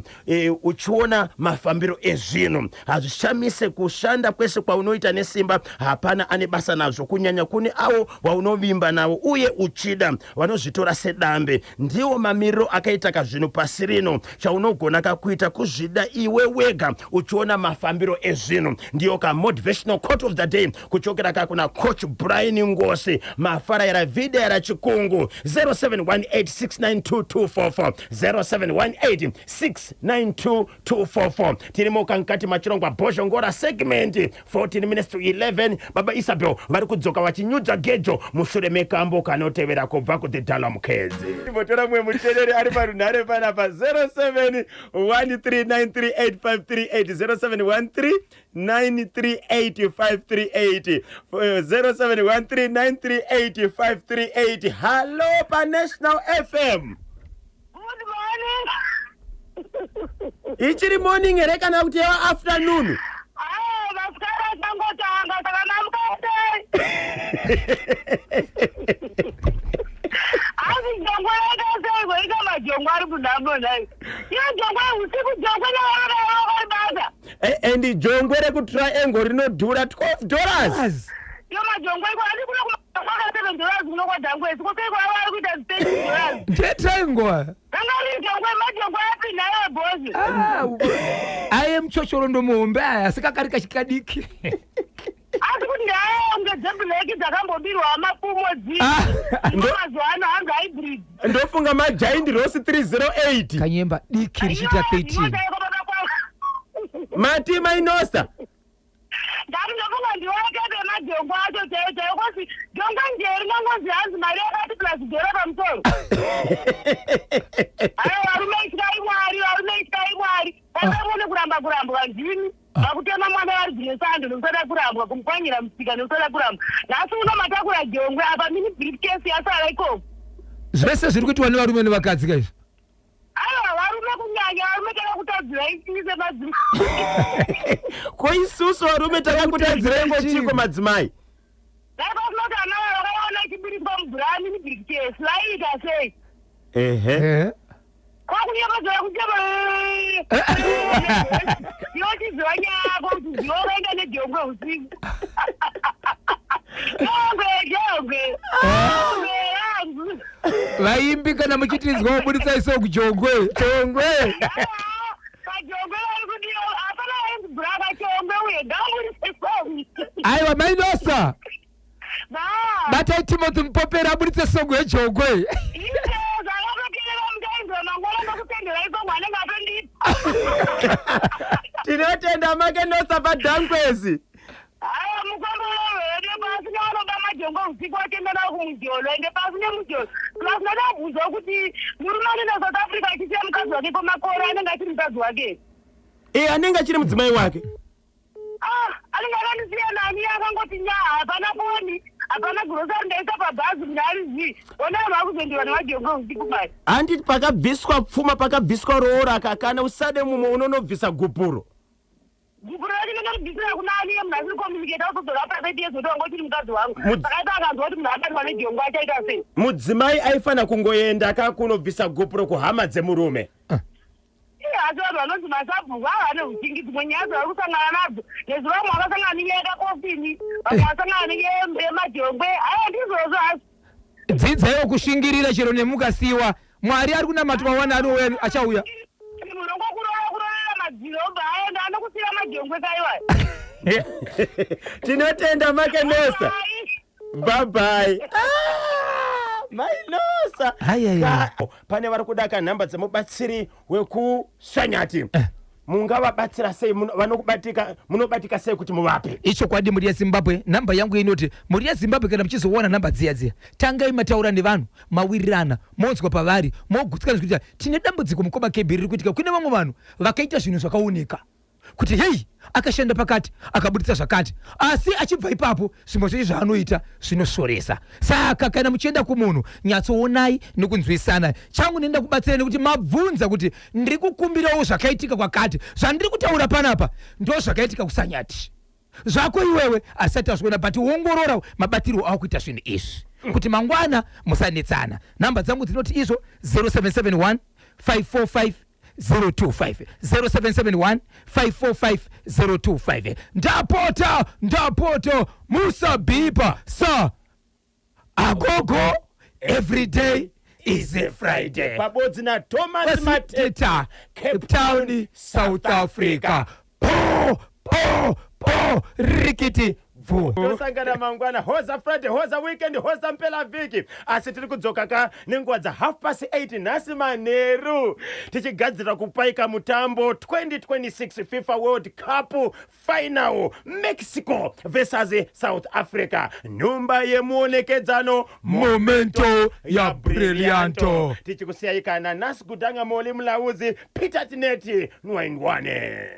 uchiona mafambiro ezvino. Hazvishamise kushanda kwese kwa unoita nesimba hapana ane basa nazvo. Kunyanya kune avo waunovimba nawo uye uchida vanozvitora sedambe. Ndiwo mamiro akaita kazvino pasi rino. Chaunogona kakuita kuzvida iwe wega uchiona mafambiro ezvino. Ndiyo ka motivational quote of the day kuchokera kakuna Coach Brian Ngosi. Mafara ya video ya chikungu 0718692244 0718692244. Tirimoka nkati machirongwa Bosho Ngora segment 14 minutes to 11. Baba Isabel vari kudzoka vachinyudza gejo mushure mekambo kanotevera kubva kudhidhala mukezi. Motora mwe muterere ari parunhare pana pa 0713938538 0713938538 0713938538. Hello pa National FM. Good morning. Ichiri morning ere kana kuti afternoon? Vasikara tangotanga saka namukate. Asi jongwe yakasego ika majongwe ari kudambo nayo. Iyo jongwe usiku jongwe navarava basa. And jongwe rekutriangle rinodhura $12. Iyo majongwe iko andi kuna $7 kunokwa dhangwe siko keko vari kuita $10. Ndetriangle. Kangari jongwe majongwe apinda nayo bosi. Aye mchochoro ndo muombe aya asikakarika chikadiki. Asi kuti ndaonge dzebhuleki dzakambobirwa mapumo dzii. Mazuano hanga hybrid. Ndofunga maJaindi Rose 308. Kanyemba diki richita 13. Mati mainosa. Ndari majongwe acho chaiwo kosi jongwe njeri ngangozi hanzi mari yakati plus dhora pamusoro. Ayo varume ityai mwari vakamone kuramba ndini vakutema mwana vari dzinesando nekutoda kurambwa kumupwanyira musika nekutoda kurambwa. Nhasi uno matakura jongwe apa mini briefcase yasara ikoko. Zvese zviri kuitwa nevarume nevakadzi kaizvo. Aiwa varume kunyanya varume takakutadzirai tiise madzimai. Ko isusu varume takakutadzirai ngochiko madzimai? Daipasinoti ana vakaona ichibiriswa mubhurani nibirikesi vaiita sei? Ehe. Kwakunyepedzera kutema yochiziva nyako kuti zinovaenda nejongwe usiku. Jongwe yangu Vaimbi kana muchitidzwa kubudisa iso kujongwe. Jongwe. Pajongwe vari kudiwa hapana henzi braka chongwe uye ngaburise songi. Aiwa Mainosa. Batai Timothy Mpopera abudise songo yejongwe. Tinotenda Makenosa paDhankwezi. Aya mukwambolo ende pasi nevanobva majongwe usiku atendera kumujolo ende pasi nemujolo. Plus ndadabvunzwa kuti murume anoenda South Africa achisiya mukadzi wake kwamakore anenge achiri mukadzi wake. Anenge achiri mudzimai wake. Anenge akandisiya nani akangoti nya hapana foni hapana grocery ndaisa pabhazi kuti harizivi. Ona vakuzendiwa nemajongwe usiku basi. Handiti pakabviswa pfuma pakabviswa roora kakana usade mumwe unonobvisa gupuro. Gupuro racho ndinobvisira kuna ani yemunhu communicate autodzora pasati yezoti wanga uchiri mukadzi wangu. Pakaita akanzwa kuti munhu abatwa nejongwe achaita sei. Mudzimai aifana kungoenda kakunobvisa gupuro kuhama dzemurume. Asi vanhu vanonzi masabhuku havane uchingidzi mwenyaya vari kusangana nadzo. Nezuva vamwe vakasangana nenyaya yakakofini vamwe vasangana nenyaya yemajongwe. Aya ndizvozvo asi. Dzidzaiwo kushingirira chero nemukasiwa. Mwari ari kunamatwa wana anouya achauya. Munhu ngokuroorera madziro obva aenda anokusira majongwe kaiwa. Tinotenda Makenosa. Bye bye. Mainosa. Pane vari kuda kanhamba dzemubatsiri wekusvanyati. Mungavabatsira sei? Munobatika sei kuti muvape? Icho kwadi muri yeZimbabwe namba yangu inoti muri yeZimbabwe kana muchizoona namba dziya tangai mataura nevanhu mawirirana monzwa pavari mogutsikana kuti tine dambudziko mukoma kebhiri riri kuitika kune vamwe vanhu vakaita zvinhu zvakaoneka kuti hei akashanda pakati akabuditsa zvakati asi achibva ipapo zvimwe zvechi zvaanoita zvinoshoresa. Saka kana muchienda kumunhu nyatsoonai nekunzwisana. Changu nenda kubatsira nekuti mabvunza kuti ndiri kukumbirawo zvakaitika kwakati zvandiri kutaura panapa ndo zvakaitika kusanyati zvako iwewe asati azviona but ongorora mabatirwo akuita zvinhu izvi kuti mangwana musanetsana. Namba dzangu dzinoti izvo 0771 545 025 0771 545 025. Ndapota musabipa sa agogo every day is a Friday. Pabodzi na Thomas Mateta, Cape Town, South Africa. Po rikiti vu. Tosangana mangwana hoza Friday, hoza weekend, hoza mpela viki. Asi tiri kudzoka ka nenguva dza 8:30 nhasi manheru. Tichigadzira kupaika mutambo 2026 FIFA World Cup final Mexico versus South Africa. Nhumba yemuonekedzano momento ya brillianto. Tichikusiyayikana nasi kudanga moli mulauzi Peter Tineti Nwangwane.